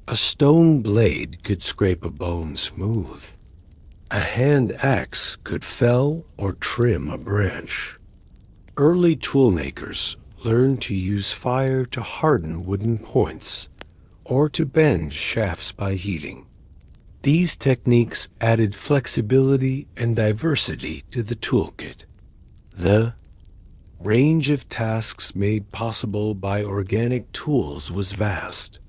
A stone blade could scrape a bone smooth. A hand axe could fell or trim a branch. Early toolmakers learned to use fire to harden wooden points or to bend shafts by heating. These techniques added flexibility and diversity to the toolkit. The range of tasks made possible by organic tools was vast.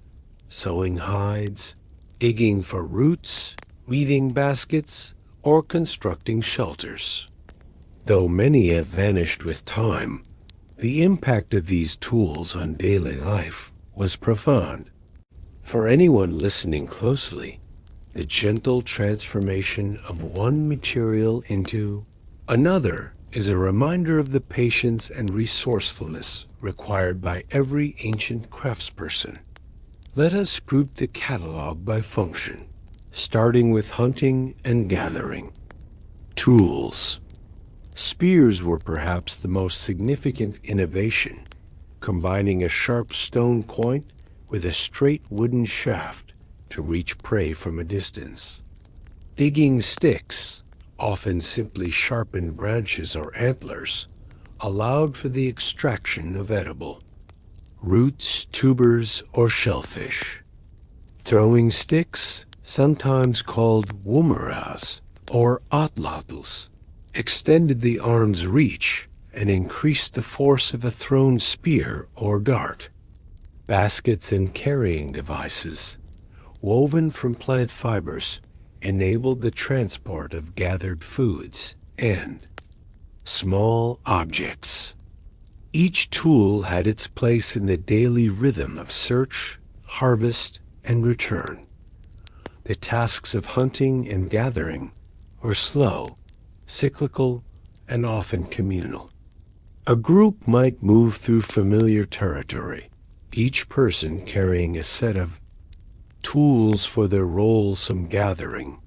Sewing hides, digging for roots, weaving baskets, or constructing shelters. Though many have vanished with time, the impact of these tools on daily life was profound. For anyone listening closely, the gentle transformation of one material into another is a reminder of the patience and resourcefulness required by every ancient craftsperson. Let us group the catalog by function, starting with hunting and gathering. Tools. Spears were perhaps the most significant innovation, combining a sharp stone point with a straight wooden shaft to reach prey from a distance. Digging sticks, often simply sharpened branches or antlers, allowed for the extraction of edible roots, tubers, or shellfish. Throwing sticks, sometimes called woomera's or atlatls, extended the arm's reach and increased the force of a thrown spear or dart. Baskets and carrying devices, woven from plant fibers, enabled the transport of gathered foods and small objects. Each tool had its place in the daily rhythm of search, harvest, and return. The tasks of hunting and gathering were slow, cyclical, and often communal. A group might move through familiar territory, each person carrying a set of tools for their role, some gathering,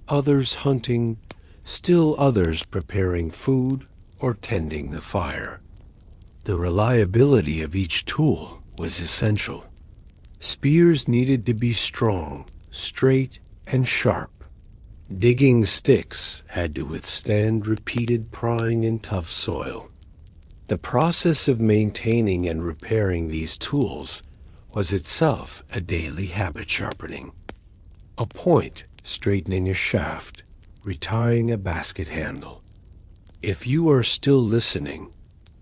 others hunting, still others preparing food or tending the fire. The reliability of each tool was essential. Spears needed to be strong, straight, and sharp. Digging sticks had to withstand repeated prying in tough soil. The process of maintaining and repairing these tools was itself a daily habit sharpening. A point straightening a shaft, retying a basket handle. If you are still listening,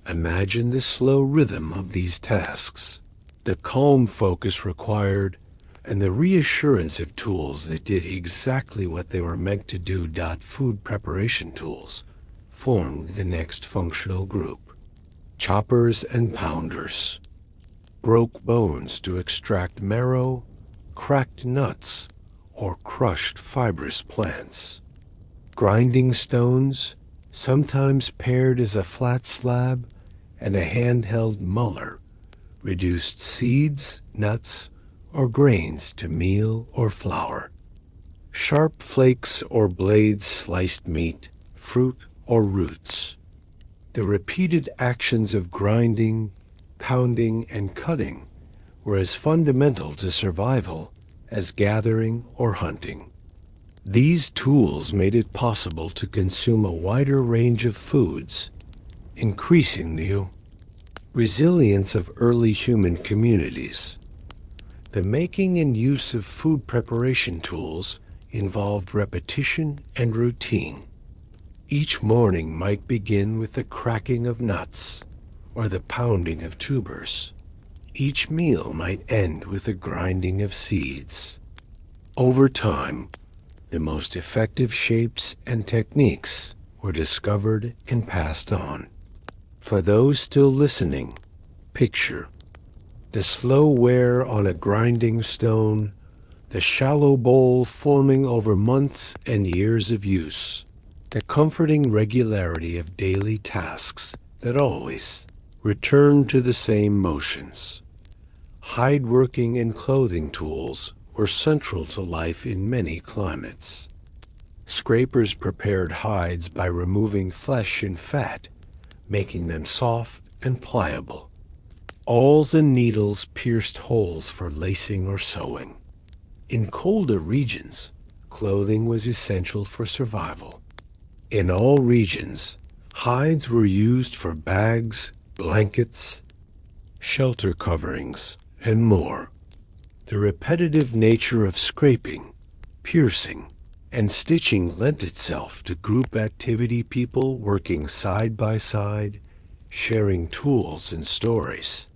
imagine the slow rhythm of these tasks, the calm focus required, and the reassurance of tools that did exactly what they were meant to do. Food preparation tools formed the next functional group. Choppers and pounders broke bones to extract marrow, cracked nuts, or crushed fibrous plants. Grinding stones, sometimes paired as a flat slab and a handheld muller, reduced seeds, nuts, or grains to meal or flour. Sharp flakes or blades sliced meat, fruit, or roots. The repeated actions of grinding, pounding, and cutting were as fundamental to survival as gathering or hunting. These tools made it possible to consume a wider range of foods, increasing the resilience of early human communities. The making and use of food preparation tools involved repetition and routine. Each morning might begin with the cracking of nuts or the pounding of tubers. Each meal might end with the grinding of seeds. Over time, the most effective shapes and techniques were discovered and passed on. For those still listening, picture the slow wear on a grinding stone, the shallow bowl forming over months and years of use, the comforting regularity of daily tasks that always return to the same motions. Hide working and clothing tools were central to life in many climates. Scrapers prepared hides by removing flesh and fat, making them soft and pliable. Awls and needles pierced holes for lacing or sewing. In colder regions, clothing was essential for survival. In all regions, hides were used for bags, blankets, shelter coverings, and more. The repetitive nature of scraping, piercing, and stitching lent itself to group activity, people working side by side, sharing tools and stories.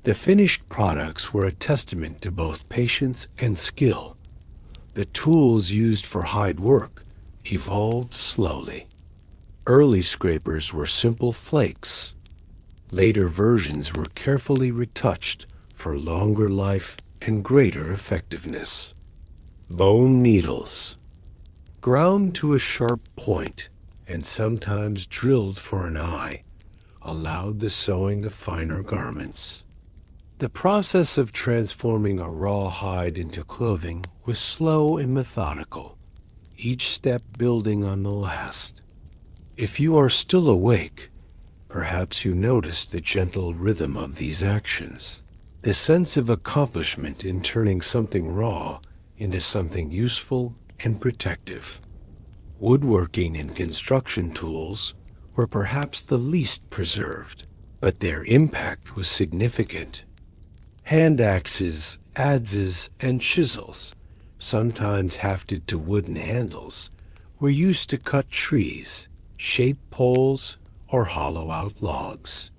The finished products were a testament to both patience and skill. The tools used for hide work evolved slowly. Early scrapers were simple flakes. Later versions were carefully retouched for longer life and greater effectiveness. Bone needles, ground to a sharp point and sometimes drilled for an eye, allowed the sewing of finer garments. The process of transforming a raw hide into clothing was slow and methodical, each step building on the last. If you are still awake, perhaps you notice the gentle rhythm of these actions, the sense of accomplishment in turning something raw into something useful and protective. Woodworking and construction tools were perhaps the least preserved, but their impact was significant. Hand axes, adzes, and chisels, sometimes hafted to wooden handles, were used to cut trees, shape poles, or hollow out logs.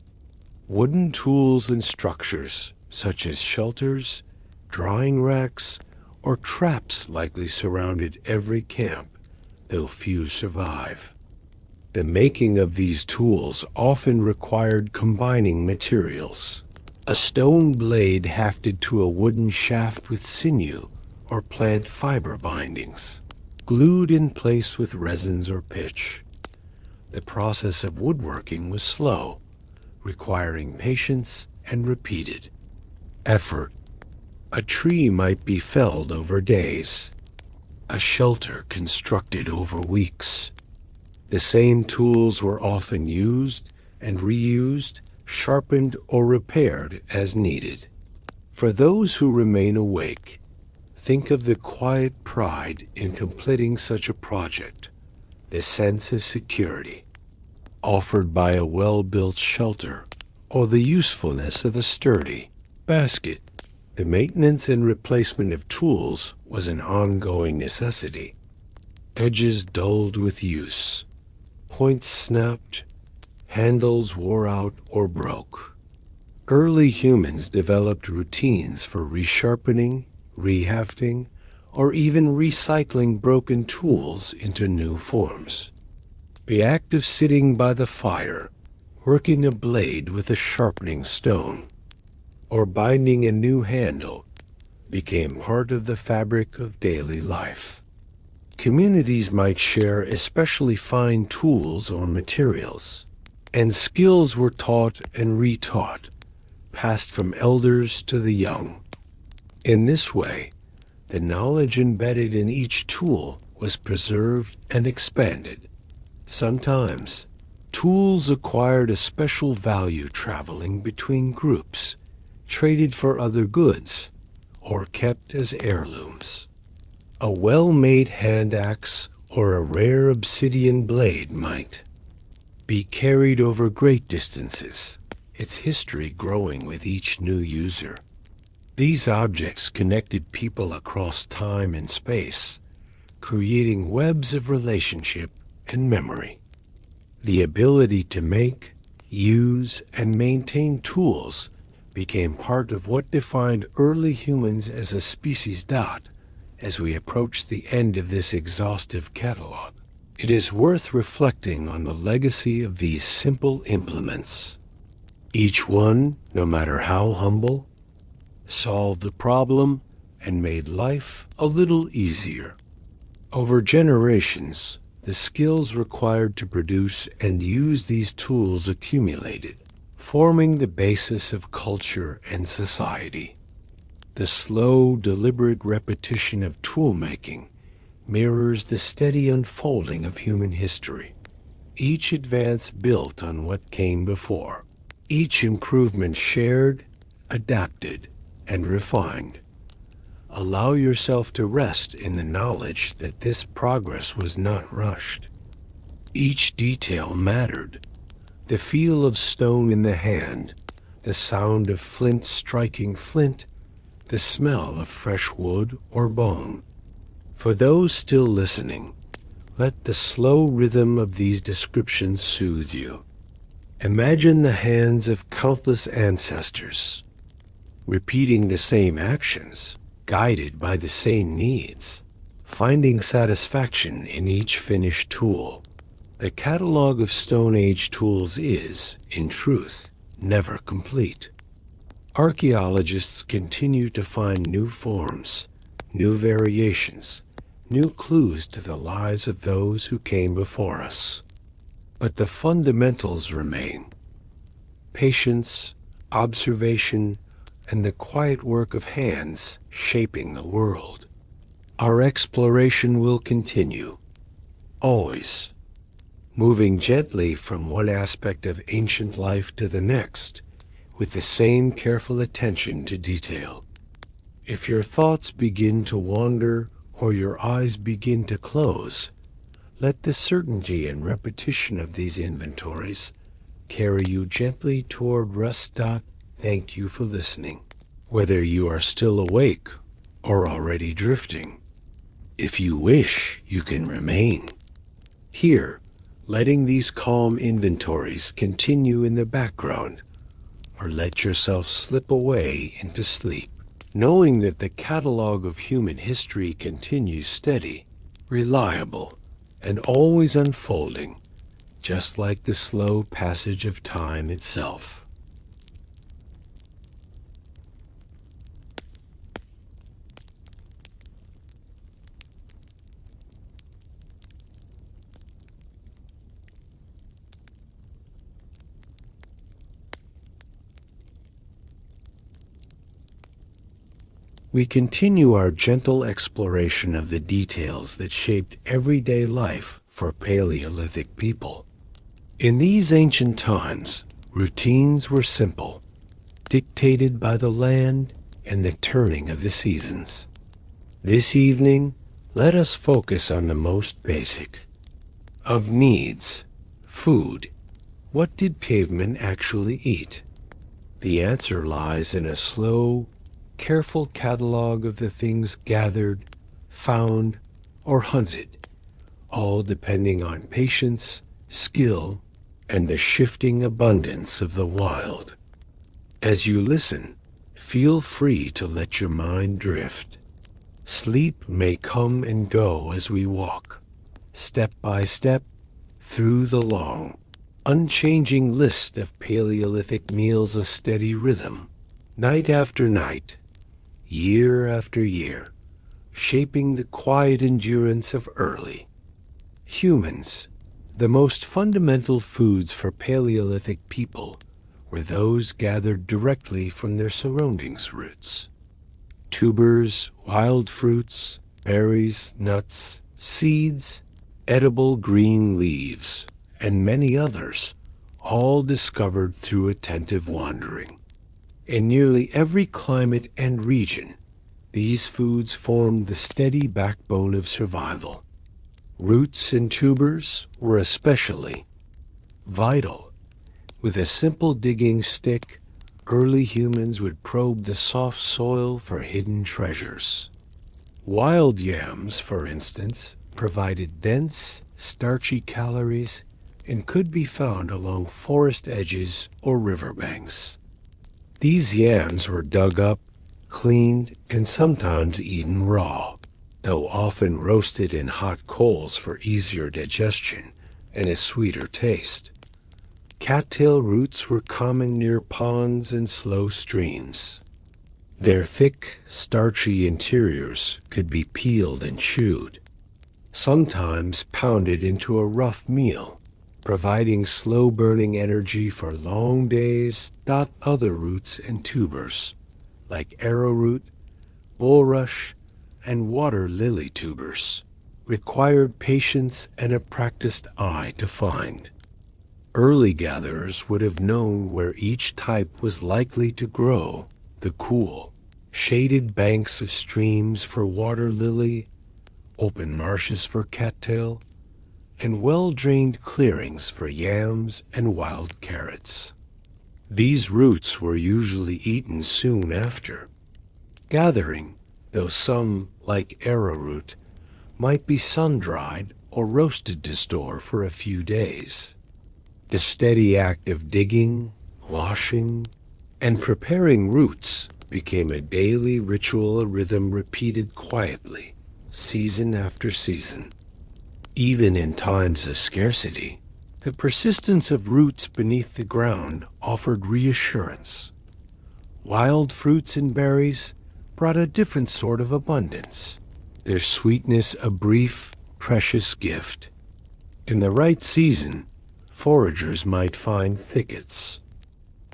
Wooden tools and structures, such as shelters, drying racks, or traps, likely surrounded every camp, though few survive. The making of these tools often required combining materials. A stone blade hafted to a wooden shaft with sinew or plant fiber bindings, glued in place with resins or pitch. The process of woodworking was slow, requiring patience and repeated. effort. A tree might be felled over days, a shelter constructed over weeks. The same tools were often used and reused, sharpened or repaired as needed. For those who remain awake, think of the quiet pride in completing such a project, the sense of security offered by a well-built shelter, or the usefulness of a sturdy basket. The maintenance and replacement of tools was an ongoing necessity. Edges dulled with use, points snapped, handles wore out or broke. Early humans developed routines for resharpening, rehafting, or even recycling broken tools into new forms. The act of sitting by the fire, working a blade with a sharpening stone, or binding a new handle became part of the fabric of daily life. Communities might share especially fine tools or materials, and skills were taught and retaught, passed from elders to the young. In this way, the knowledge embedded in each tool was preserved and expanded. Sometimes, tools acquired a special value traveling between groups, traded for other goods, or kept as heirlooms. A well-made hand axe or a rare obsidian blade might be carried over great distances, its history growing with each new user. These objects connected people across time and space, creating webs of relationship and memory. The ability to make, use, and maintain tools became part of what defined early humans as a species. As we approach the end of this exhaustive catalog, it is worth reflecting on the legacy of these simple implements. Each one, no matter how humble, solved the problem and made life a little easier. Over generations, the skills required to produce and use these tools accumulated, forming the basis of culture and society. The slow, deliberate repetition of tool-making mirrors the steady unfolding of human history. Each advance built on what came before, each improvement shared, adapted, and refined. Allow yourself to rest in the knowledge that this progress was not rushed. Each detail mattered. The feel of stone in the hand, the sound of flint striking flint, the smell of fresh wood or bone. For those still listening, let the slow rhythm of these descriptions soothe you. Imagine the hands of countless ancestors, repeating the same actions, guided by the same needs, finding satisfaction in each finished tool. The catalog of Stone Age tools is, in truth, never complete. Archaeologists continue to find new forms, new variations, new clues to the lives of those who came before us. But the fundamentals remain: patience, observation, and the quiet work of hands shaping the world. Our exploration will continue, always, moving gently from one aspect of ancient life to the next, with the same careful attention to detail. If your thoughts begin to wander or your eyes begin to close, let the certainty and repetition of these inventories carry you gently toward rest. Thank you for listening, whether you are still awake or already drifting. If you wish, you can remain here, letting these calm inventories continue in the background, or let yourself slip away into sleep, knowing that the catalog of human history continues steady, reliable, and always unfolding, just like the slow passage of time itself. we continue our gentle exploration of the details that shaped everyday life for Paleolithic people. In these ancient times, routines were simple, dictated by the land and the turning of the seasons. This evening, let us focus on the most basic of needs: food. What did cavemen actually eat? The answer lies in a slow, careful catalog of the things gathered, found, or hunted, all depending on patience, skill, and the shifting abundance of the wild. As you listen, feel free to let your mind drift. Sleep may come and go as we walk, step by step, through the long, unchanging list of Paleolithic meals, a steady rhythm, night after night, year after year, shaping the quiet endurance of early humans. The most fundamental foods for Paleolithic people were those gathered directly from their surroundings: roots, tubers, wild fruits, berries, nuts, seeds, edible green leaves, and many others, all discovered through attentive wandering. In nearly every climate and region, these foods formed the steady backbone of survival. Roots and tubers were especially vital. With a simple digging stick, early humans would probe the soft soil for hidden treasures. Wild yams, for instance, provided dense, starchy calories and could be found along forest edges or riverbanks. These yams were dug up, cleaned, and sometimes eaten raw, though often roasted in hot coals for easier digestion and a sweeter taste. Cattail roots were common near ponds and slow streams. Their thick, starchy interiors could be peeled and chewed, sometimes pounded into a rough meal, providing slow-burning energy for long days. Other roots and tubers, like arrowroot, bulrush, and water lily tubers, required patience and a practiced eye to find. Early gatherers would have known where each type was likely to grow: the cool, shaded banks of streams for water lily, open marshes for cattail, and well-drained clearings for yams and wild carrots. These roots were usually eaten soon after gathering, though some, like arrowroot, might be sun-dried or roasted to store for a few days. The steady act of digging, washing, and preparing roots became a daily ritual, a rhythm repeated quietly, season after season. Even in times of scarcity, the persistence of roots beneath the ground offered reassurance. Wild fruits and berries brought a different sort of abundance, their sweetness a brief, precious gift. In the right season, foragers might find thickets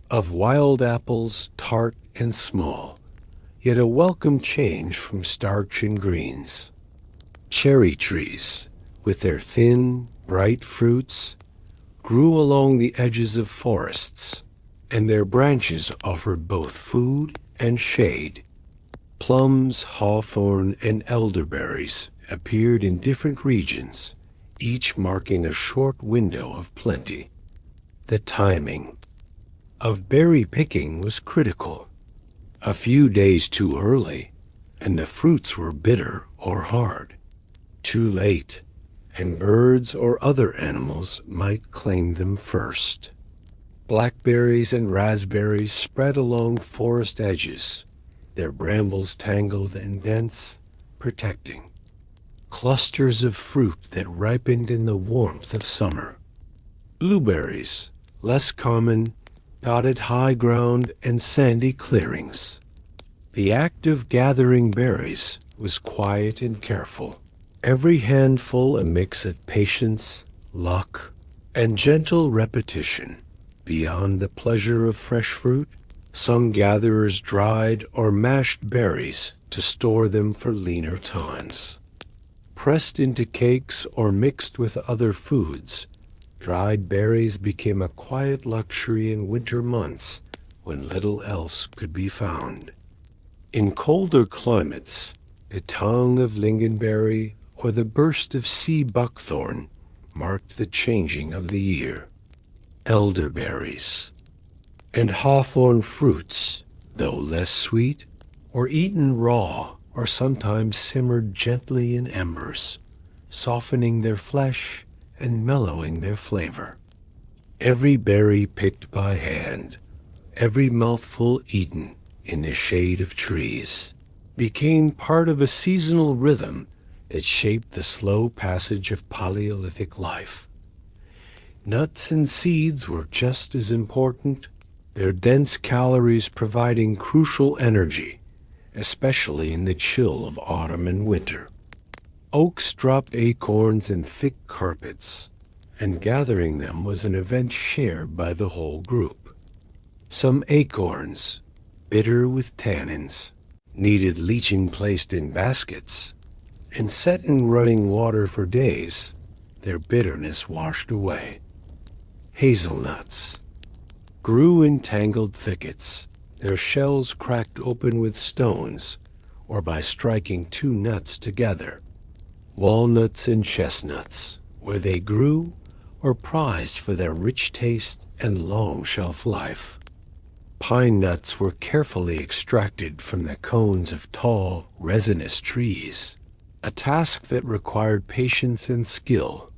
of wild apples, tart and small, yet a welcome change from starch and greens. Cherry trees, with their thin, bright fruits, grew along the edges of forests, and their branches offered both food and shade. Plums, hawthorn, and elderberries appeared in different regions, each marking a short window of plenty. The timing of berry picking was critical. A few days too early, and the fruits were bitter or hard. Too late, and birds or other animals might claim them first. Blackberries and raspberries spread along forest edges, their brambles tangled and dense, protecting clusters of fruit that ripened in the warmth of summer. Blueberries, less common, dotted high ground and sandy clearings. The act of gathering berries was quiet and careful, every handful a mix of patience, luck, and gentle repetition. Beyond the pleasure of fresh fruit, Some gatherers dried or mashed berries to store them for leaner times. Pressed into cakes or mixed with other foods, dried berries became a quiet luxury in winter months when little else could be found. In colder climates, the tongue of lingonberry or the burst of sea buckthorn marked the changing of the year. Elderberries and hawthorn fruits, though less sweet, were eaten raw or sometimes simmered gently in embers, softening their flesh and mellowing their flavor. Every berry picked by hand, every mouthful eaten in the shade of trees, became part of a seasonal rhythm that shaped the slow passage of Paleolithic life. Nuts and seeds were just as important, their dense calories providing crucial energy, especially in the chill of autumn and winter. Oaks dropped acorns in thick carpets, and gathering them was an event shared by the whole group. Some acorns, bitter with tannins, needed leaching placed in baskets, and set in running water for days, their bitterness washed away. Hazelnuts grew in tangled thickets, their shells cracked open with stones or by striking two nuts together. Walnuts and chestnuts, where they grew, were prized for their rich taste and long shelf life. Pine nuts were carefully extracted from the cones of tall, resinous trees, a task that required patience and skill.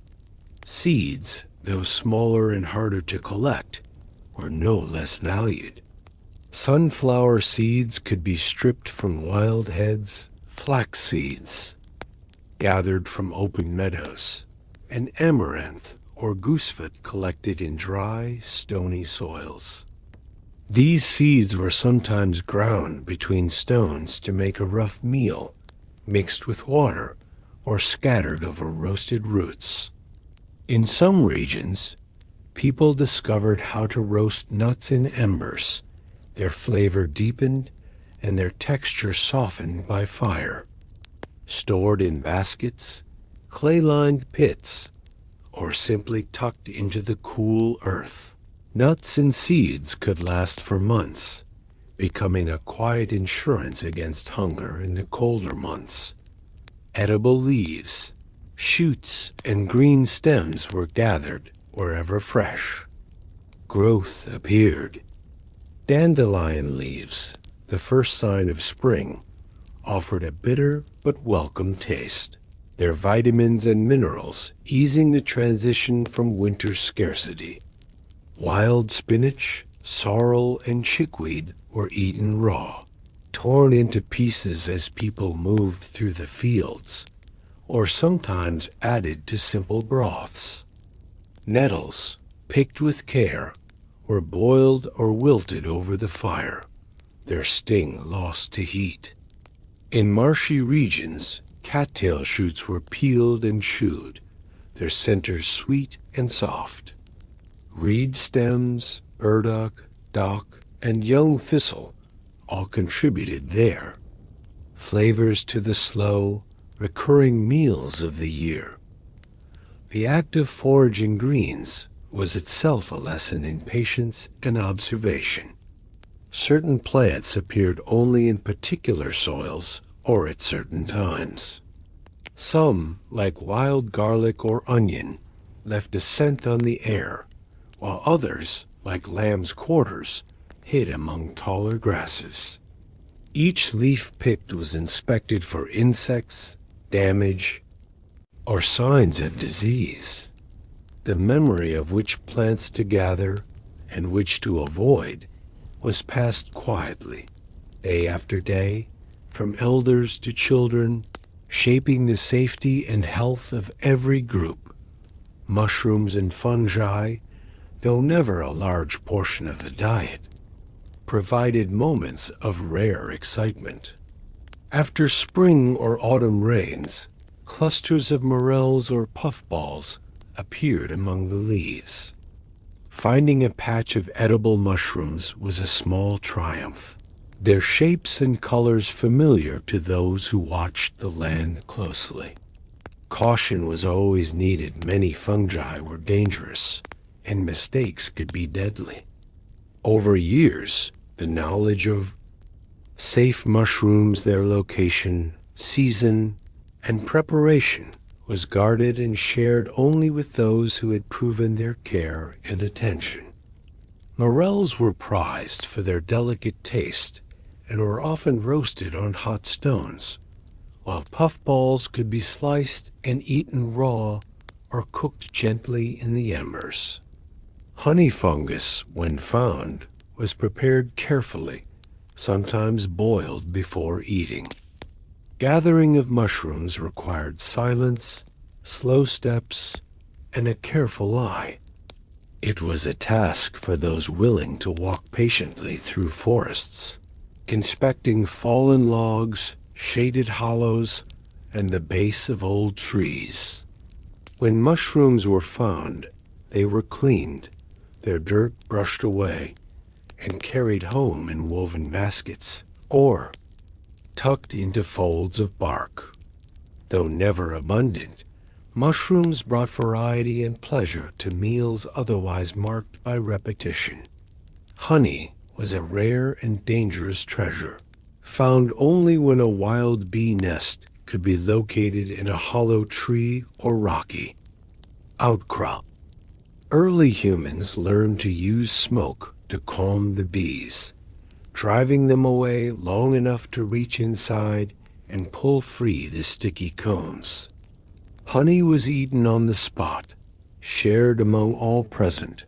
Seeds, though smaller and harder to collect, were no less valued. Sunflower seeds could be stripped from wild heads, flax seeds, gathered from open meadows, and amaranth or goosefoot collected in dry, stony soils. These seeds were sometimes ground between stones to make a rough meal, mixed with water, or scattered over roasted roots. In some regions, people discovered how to roast nuts in embers, their flavor deepened and their texture softened by fire. Stored in baskets, clay-lined pits, or simply tucked into the cool earth, nuts and seeds could last for months, becoming a quiet insurance against hunger in the colder months. Edible leaves, shoots, and green stems were gathered wherever fresh. Growth appeared. Dandelion leaves, the first sign of spring, offered a bitter but welcome taste, their vitamins and minerals easing the transition from winter scarcity. Wild spinach, sorrel, and chickweed were eaten raw, torn into pieces as people moved through the fields, or sometimes added to simple broths. Nettles, picked with care, were boiled or wilted over the fire, their sting lost to heat. In marshy regions, cattail shoots were peeled and chewed, their centers sweet and soft. Reed stems, burdock, dock, and young thistle all contributed there, flavors to the slow, recurring meals of the year. The act of foraging greens was itself a lesson in patience and observation. Certain plants appeared only in particular soils or at certain times. Some, like wild garlic or onion, left a scent on the air, while others, like lamb's quarters, hid among taller grasses. Each leaf picked was inspected for insects, damage, or signs of disease. The memory of which plants to gather and which to avoid was passed quietly, day after day, from elders to children, shaping the safety and health of every group. Mushrooms and fungi, though never a large portion of the diet, provided moments of rare excitement. After spring or autumn rains, clusters of morels or puffballs appeared among the leaves. Finding a patch of edible mushrooms was a small triumph, their shapes and colors familiar to those who watched the land closely. Caution was always needed. Many fungi were dangerous, and mistakes could be deadly. Over years, the knowledge of safe mushrooms, their location, season, and preparation was guarded and shared only with those who had proven their care and attention. Morels were prized for their delicate taste and were often roasted on hot stones, while puffballs could be sliced and eaten raw or cooked gently in the embers. Honey fungus, when found, was prepared carefully, sometimes boiled before eating. Gathering of mushrooms required silence, slow steps, and a careful eye. It was a task for those willing to walk patiently through forests, inspecting fallen logs, shaded hollows, and the base of old trees. When mushrooms were found, they were cleaned, their dirt brushed away, and carried home in woven baskets, or tucked into folds of bark. Though never abundant, mushrooms brought variety and pleasure to meals otherwise marked by repetition. Honey was a rare and dangerous treasure, found only when a wild bee nest could be located in a hollow tree or rocky outcrop. Early humans learned to use smoke to calm the bees, driving them away long enough to reach inside and pull free the sticky cones. Honey was eaten on the spot, shared among all present,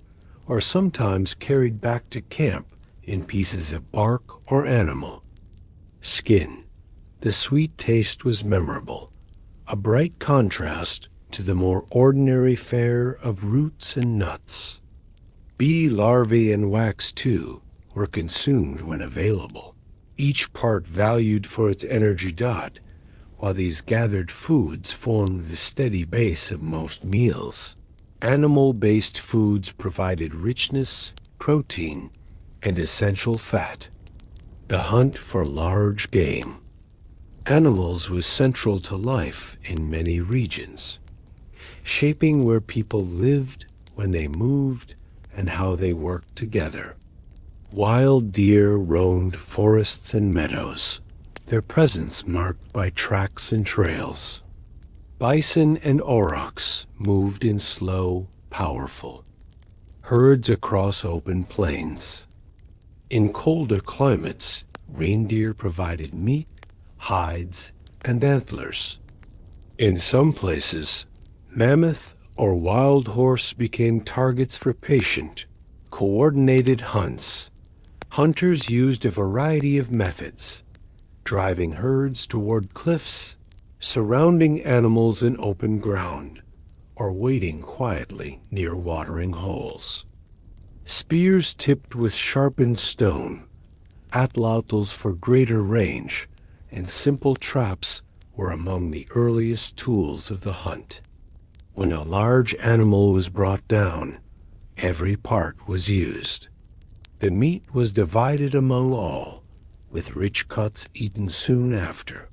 or sometimes carried back to camp in pieces of bark or animal skin. The sweet taste was memorable, a bright contrast to the more ordinary fare of roots and nuts. Bee larvae and wax, too, were consumed when available, each part valued for its energy dot, while these gathered foods formed the steady base of most meals. Animal-based foods provided richness, protein, and essential fat. The hunt for large game. Animals was central to life in many regions, shaping where people lived, when they moved, and how they worked together. Wild deer roamed forests and meadows, their presence marked by tracks and trails. Bison and aurochs moved in slow, powerful herds across open plains. In colder climates, reindeer provided meat, hides, and antlers. In some places, mammoth or wild horse became targets for patient, coordinated hunts. Hunters used a variety of methods, driving herds toward cliffs, surrounding animals in open ground, or waiting quietly near watering holes. Spears tipped with sharpened stone, atlatls for greater range, and simple traps were among the earliest tools of the hunt. When a large animal was brought down, every part was used. The meat was divided among all, with rich cuts eaten soon after.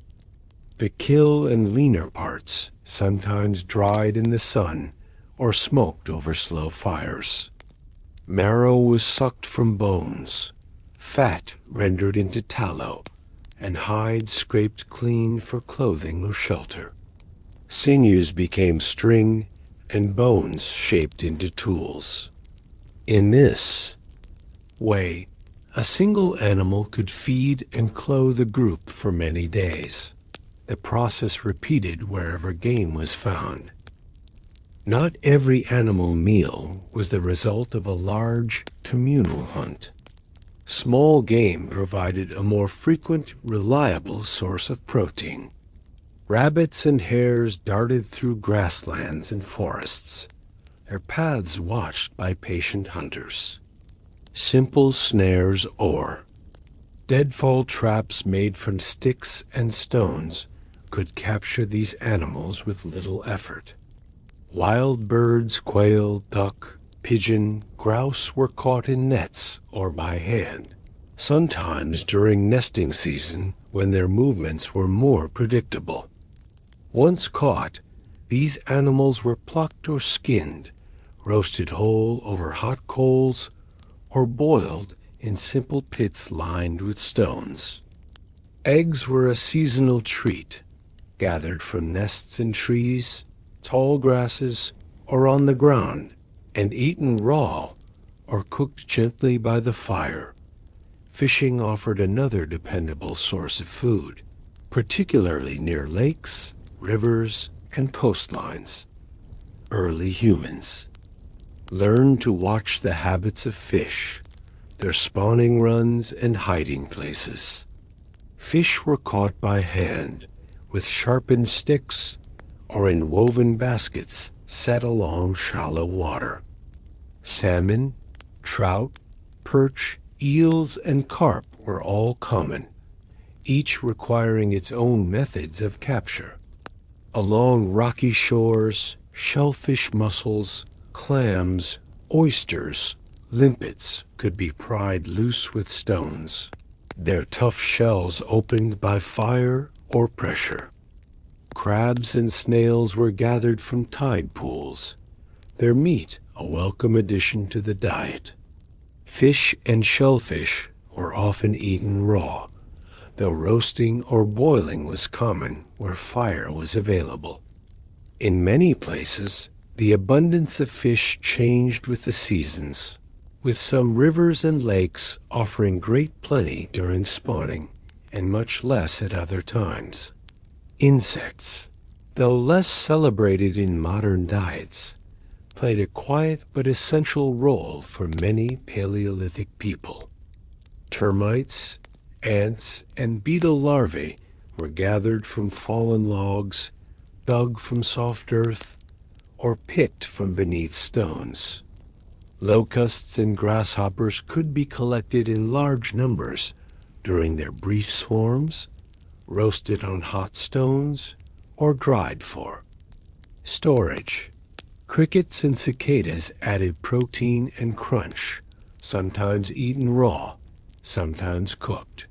The kill and leaner parts sometimes dried in the sun or smoked over slow fires. Marrow was sucked from bones, fat rendered into tallow, and hide scraped clean for clothing or shelter. Sinews became string, and bones shaped into tools. In this way, a single animal could feed and clothe a group for many days. The process repeated wherever game was found. Not every animal meal was the result of a large communal hunt. Small game provided a more frequent, reliable source of protein. Rabbits and hares darted through grasslands and forests, their paths watched by patient hunters. Simple snares or deadfall traps made from sticks and stones could capture these animals with little effort. Wild birds, quail, duck, pigeon, grouse were caught in nets or by hand, sometimes during nesting season when their movements were more predictable. Once caught, these animals were plucked or skinned, roasted whole over hot coals, or boiled in simple pits lined with stones. Eggs were a seasonal treat, gathered from nests in trees, tall grasses, or on the ground, and eaten raw or cooked gently by the fire. Fishing offered another dependable source of food, particularly near lakes, rivers, and coastlines. Early humans learned to watch the habits of fish, their spawning runs and hiding places. Fish were caught by hand, with sharpened sticks, or in woven baskets set along shallow water. Salmon, trout, perch, eels, and carp were all common, each requiring its own methods of capture. Along rocky shores, shellfish, mussels, clams, oysters, limpets could be pried loose with stones, their tough shells opened by fire or pressure. Crabs and snails were gathered from tide pools, their meat a welcome addition to the diet. Fish and shellfish were often eaten raw, though roasting or boiling was common where fire was available. In many places, the abundance of fish changed with the seasons, with some rivers and lakes offering great plenty during spawning and much less at other times. Insects, though less celebrated in modern diets, played a quiet but essential role for many Paleolithic people. Termites, ants, and beetle larvae were gathered from fallen logs, dug from soft earth, or picked from beneath stones. Locusts and grasshoppers could be collected in large numbers during their brief swarms, roasted on hot stones, or dried for storage. Crickets and cicadas added protein and crunch, sometimes eaten raw, sometimes cooked.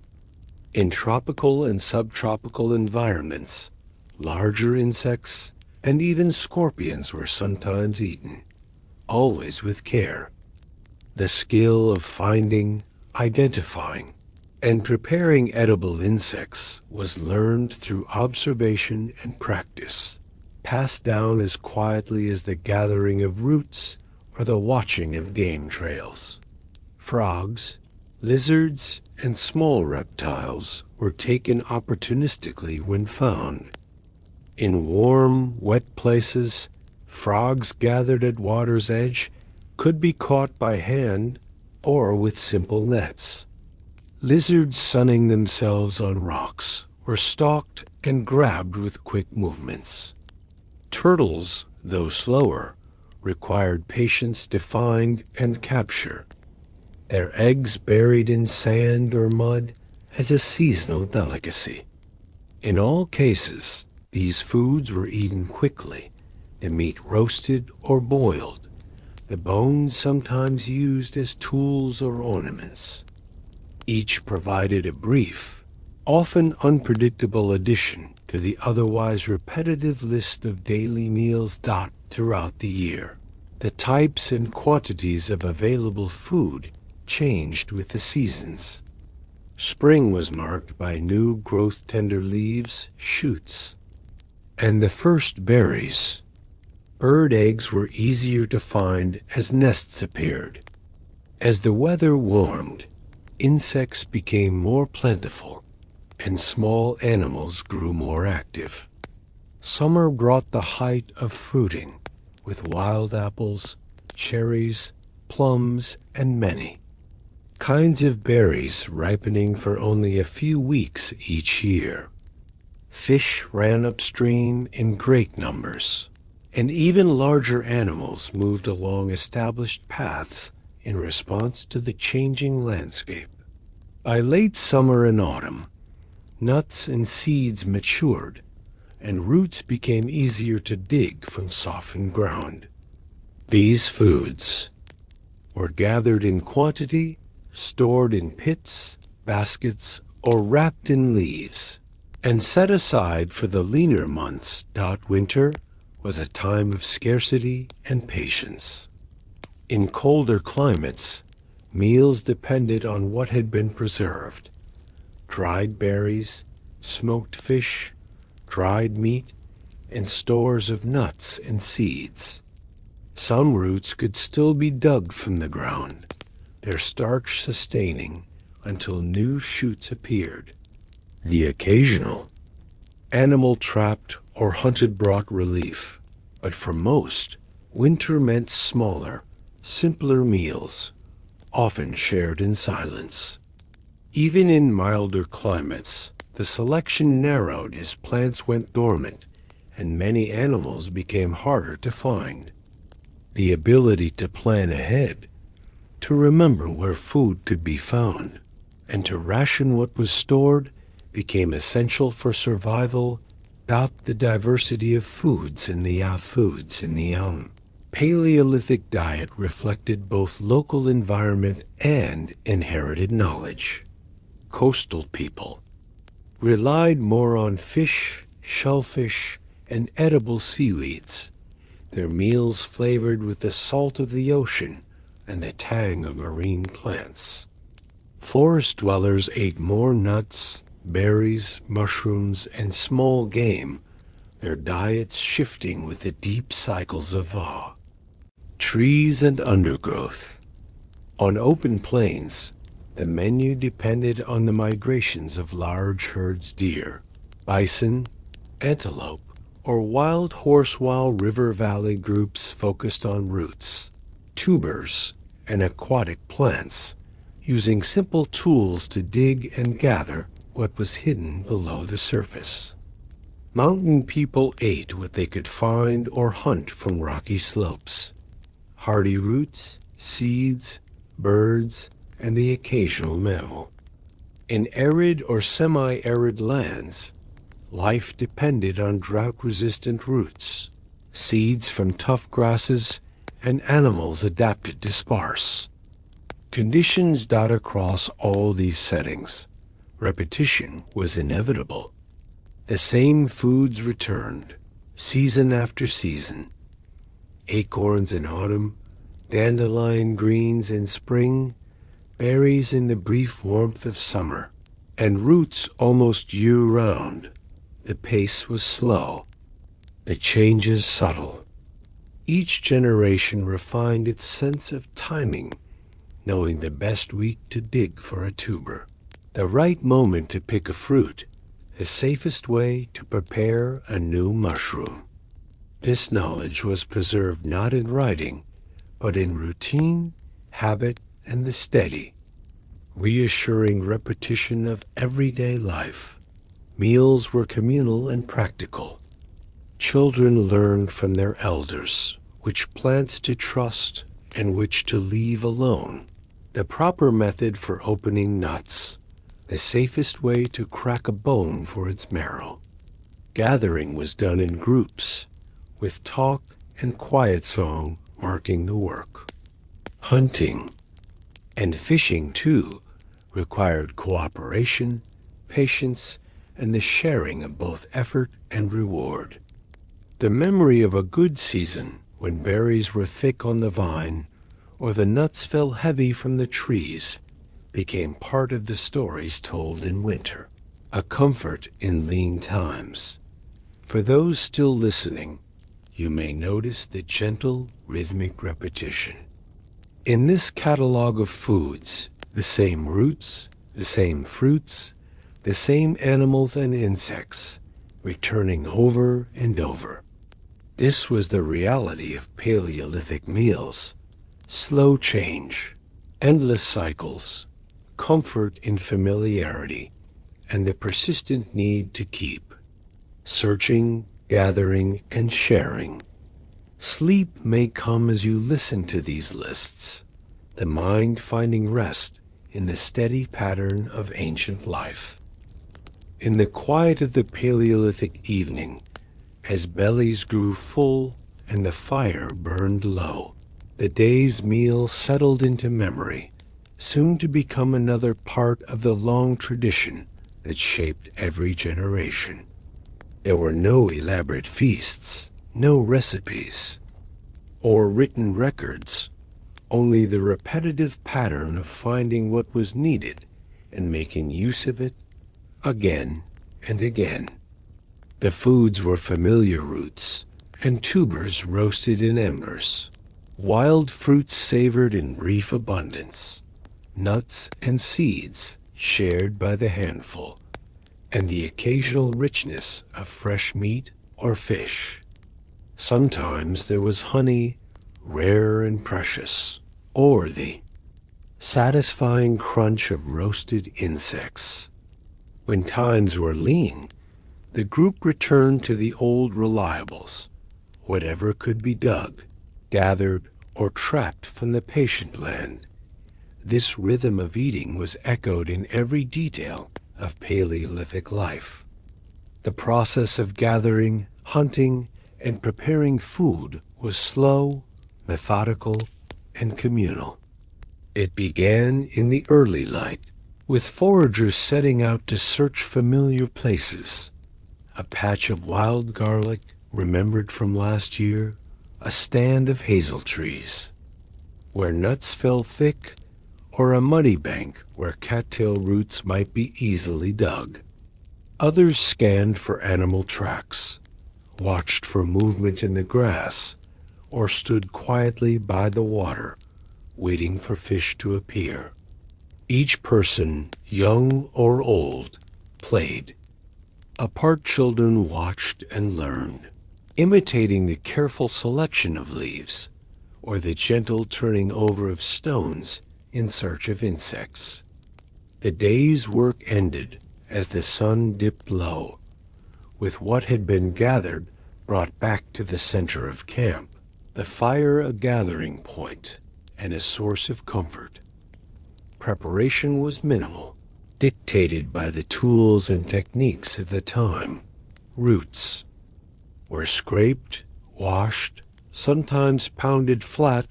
In tropical and subtropical environments, larger insects and even scorpions were sometimes eaten, always with care. The skill of finding, identifying, and preparing edible insects was learned through observation and practice, passed down as quietly as the gathering of roots or the watching of game trails. Frogs, lizards, and small reptiles were taken opportunistically when found. In warm, wet places, frogs gathered at water's edge could be caught by hand or with simple nets. Lizards sunning themselves on rocks were stalked and grabbed with quick movements. Turtles, though slower, required patience to find and capture, their eggs buried in sand or mud as a seasonal delicacy. In all cases, these foods were eaten quickly, the meat roasted or boiled, the bones sometimes used as tools or ornaments. Each provided a brief, often unpredictable addition to the otherwise repetitive list of daily meals dotted throughout the year. The types and quantities of available food changed with the seasons. Spring was marked by new growth tender leaves, shoots, and the first berries. Bird eggs were easier to find as nests appeared. As the weather warmed, insects became more plentiful, and small animals grew more active. Summer brought the height of fruiting, with wild apples, cherries, plums, and many kinds of berries ripening for only a few weeks each year. Fish ran upstream in great numbers, and even larger animals moved along established paths in response to the changing landscape. By late summer and autumn, nuts and seeds matured, and roots became easier to dig from softened ground. These foods, were gathered in quantity, stored in pits, baskets, or wrapped in leaves, and set aside for the leaner months. Winter was a time of scarcity and patience. In colder climates, meals depended on what had been preserved: dried berries, smoked fish, dried meat, and stores of nuts and seeds. Some roots could still be dug from the ground, their starch sustaining until new shoots appeared. The occasional animal trapped or hunted brought relief, but for most, winter meant smaller, simpler meals, often shared in silence. Even in milder climates, the selection narrowed as plants went dormant and many animals became harder to find. The ability to plan ahead, to remember where food could be found, and to ration what was stored became essential for survival. The diversity of foods in the Paleolithic diet reflected both local environment and inherited knowledge. Coastal people relied more on fish, shellfish, and edible seaweeds, their meals flavored with the salt of the ocean and the tang of marine plants. Forest dwellers ate more nuts, berries, mushrooms, and small game, their diets shifting with the deep cycles of trees and undergrowth. On open plains, the menu depended on the migrations of large herds deer, bison, antelope, or wild horse, while river valley groups focused on roots, tubers, and aquatic plants, using simple tools to dig and gather what was hidden below the surface. Mountain people ate what they could find or hunt from rocky slopes: hardy roots, seeds, birds, and the occasional mammal. In arid or semi-arid lands, life depended on drought-resistant roots, seeds from tough grasses, and animals adapted to sparse conditions. Across all these settings, repetition was inevitable. The same foods returned, season after season: acorns in autumn, dandelion greens in spring, berries in the brief warmth of summer, and roots almost year-round. The pace was slow, the changes subtle. Each generation refined its sense of timing, knowing the best week to dig for a tuber, the right moment to pick a fruit, the safest way to prepare a new mushroom. This knowledge was preserved not in writing, but in routine, habit, and the steady, reassuring repetition of everyday life. Meals were communal and practical. Children learned from their elders which plants to trust and which to leave alone, the proper method for opening nuts, the safest way to crack a bone for its marrow. Gathering was done in groups, with talk and quiet song marking the work. Hunting, and fishing too, required cooperation, patience, and the sharing of both effort and reward. The memory of a good season, when berries were thick on the vine, or the nuts fell heavy from the trees, became part of the stories told in winter, a comfort in lean times. For those still listening, you may notice the gentle, rhythmic repetition. In this catalog of foods, the same roots, the same fruits, the same animals and insects, returning over and over. This was the reality of Paleolithic meals: slow change, endless cycles, comfort in familiarity, and the persistent need to keep searching, gathering, and sharing. Sleep may come as you listen to these lists, the mind finding rest in the steady pattern of ancient life. In the quiet of the Paleolithic evening, as bellies grew full and the fire burned low, The day's meal settled into memory, soon to become another part of the long tradition that shaped every generation. There were no elaborate feasts, no recipes, or written records, only the repetitive pattern of finding what was needed and making use of it again and again. The foods were familiar roots and tubers roasted in embers, wild fruits savored in brief abundance, nuts and seeds shared by the handful, and the occasional richness of fresh meat or fish. Sometimes there was honey, rare and precious, or the satisfying crunch of roasted insects. When times were lean, the group returned to the old reliables, whatever could be dug, gathered, or trapped from the patient land. This rhythm of eating was echoed in every detail of Paleolithic life. The process of gathering, hunting, and preparing food was slow, methodical, and communal. It began in the early light, with foragers setting out to search familiar places. A patch of wild garlic remembered from last year, a stand of hazel trees, where nuts fell thick, or a muddy bank where cattail roots might be easily dug. Others scanned for animal tracks, watched for movement in the grass, or stood quietly by the water, waiting for fish to appear. Each person, young or old, played. Apart children watched and learned, imitating the careful selection of leaves, or the gentle turning over of stones in search of insects. The day's work ended as the sun dipped low, with what had been gathered brought back to the center of camp, the fire a gathering point and a source of comfort. Preparation was minimal, dictated by the tools and techniques of the time. Roots were scraped, washed, sometimes pounded flat,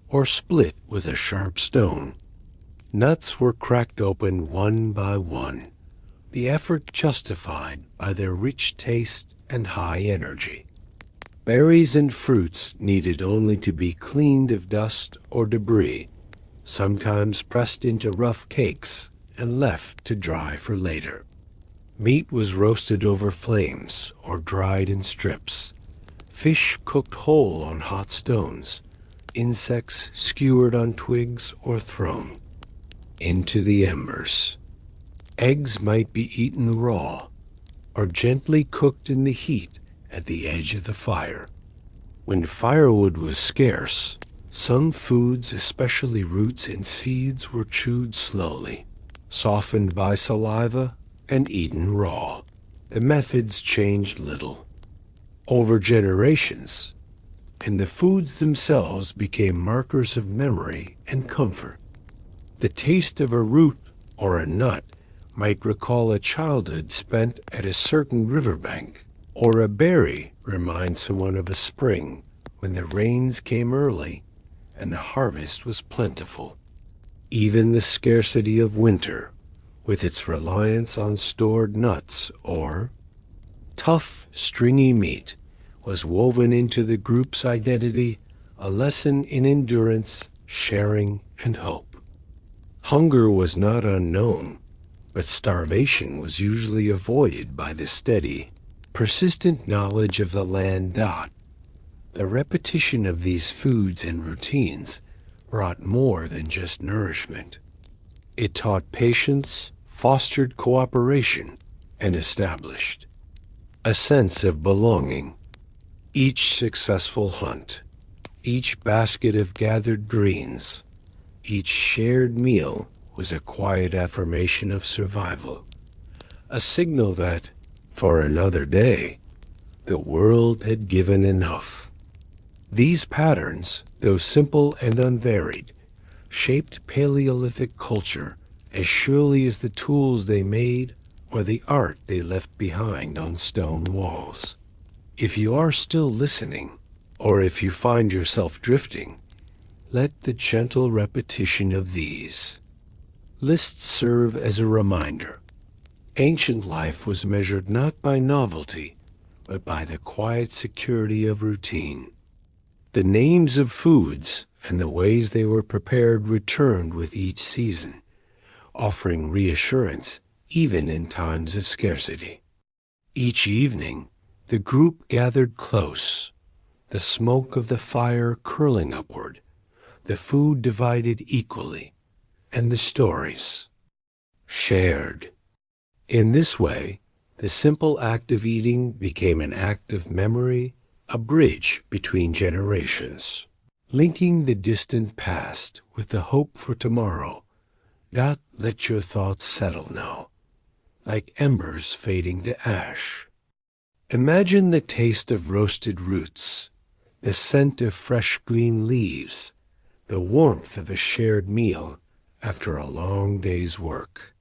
or split with a sharp stone. Nuts were cracked open one by one, the effort justified by their rich taste and high energy. Berries and fruits needed only to be cleaned of dust or debris, sometimes pressed into rough cakes and left to dry for later. Meat was roasted over flames or dried in strips, fish cooked whole on hot stones, insects skewered on twigs or thrown into the embers. Eggs might be eaten raw or gently cooked in the heat at the edge of the fire. When firewood was scarce, some foods, especially roots and seeds, were chewed slowly, softened by saliva, and eaten raw. The methods changed little over generations, and the foods themselves became markers of memory and comfort. The taste of a root or a nut might recall a childhood spent at a certain riverbank, or a berry remind someone of a spring when the rains came early and the harvest was plentiful. Even the scarcity of winter, with its reliance on stored nuts or tough, stringy meat, was woven into the group's identity, a lesson in endurance, sharing, and hope. Hunger was not unknown, but starvation was usually avoided by the steady, persistent knowledge of the land. The repetition of these foods and routines brought more than just nourishment. It taught patience, fostered cooperation, and established a sense of belonging. Each successful hunt, each basket of gathered greens, each shared meal was a quiet affirmation of survival, a signal that, for another day, the world had given enough. These patterns, though simple and unvaried, shaped Paleolithic culture as surely as the tools they made or the art they left behind on stone walls. If you are still listening, or if you find yourself drifting, Let the gentle repetition of these lists serve as a reminder. Ancient life was measured not by novelty, but by the quiet security of routine. The names of foods and the ways they were prepared returned with each season, offering reassurance even in times of scarcity. Each evening, the group gathered close, the smoke of the fire curling upward, the food divided equally, and the stories shared. In this way, the simple act of eating became an act of memory, a bridge between generations, linking the distant past with the hope for tomorrow. God, let your thoughts settle now, like embers fading to ash. Imagine the taste of roasted roots, the scent of fresh green leaves, the warmth of a shared meal after a long day's work.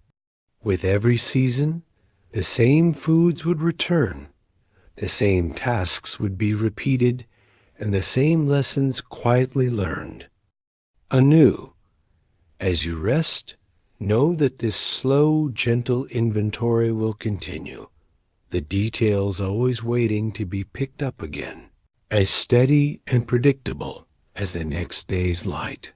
With every season, the same foods would return, the same tasks would be repeated, and the same lessons quietly learned. Anew, as you rest, know that this slow, gentle inventory will continue, the details always waiting to be picked up again, as steady and predictable as the next day's light.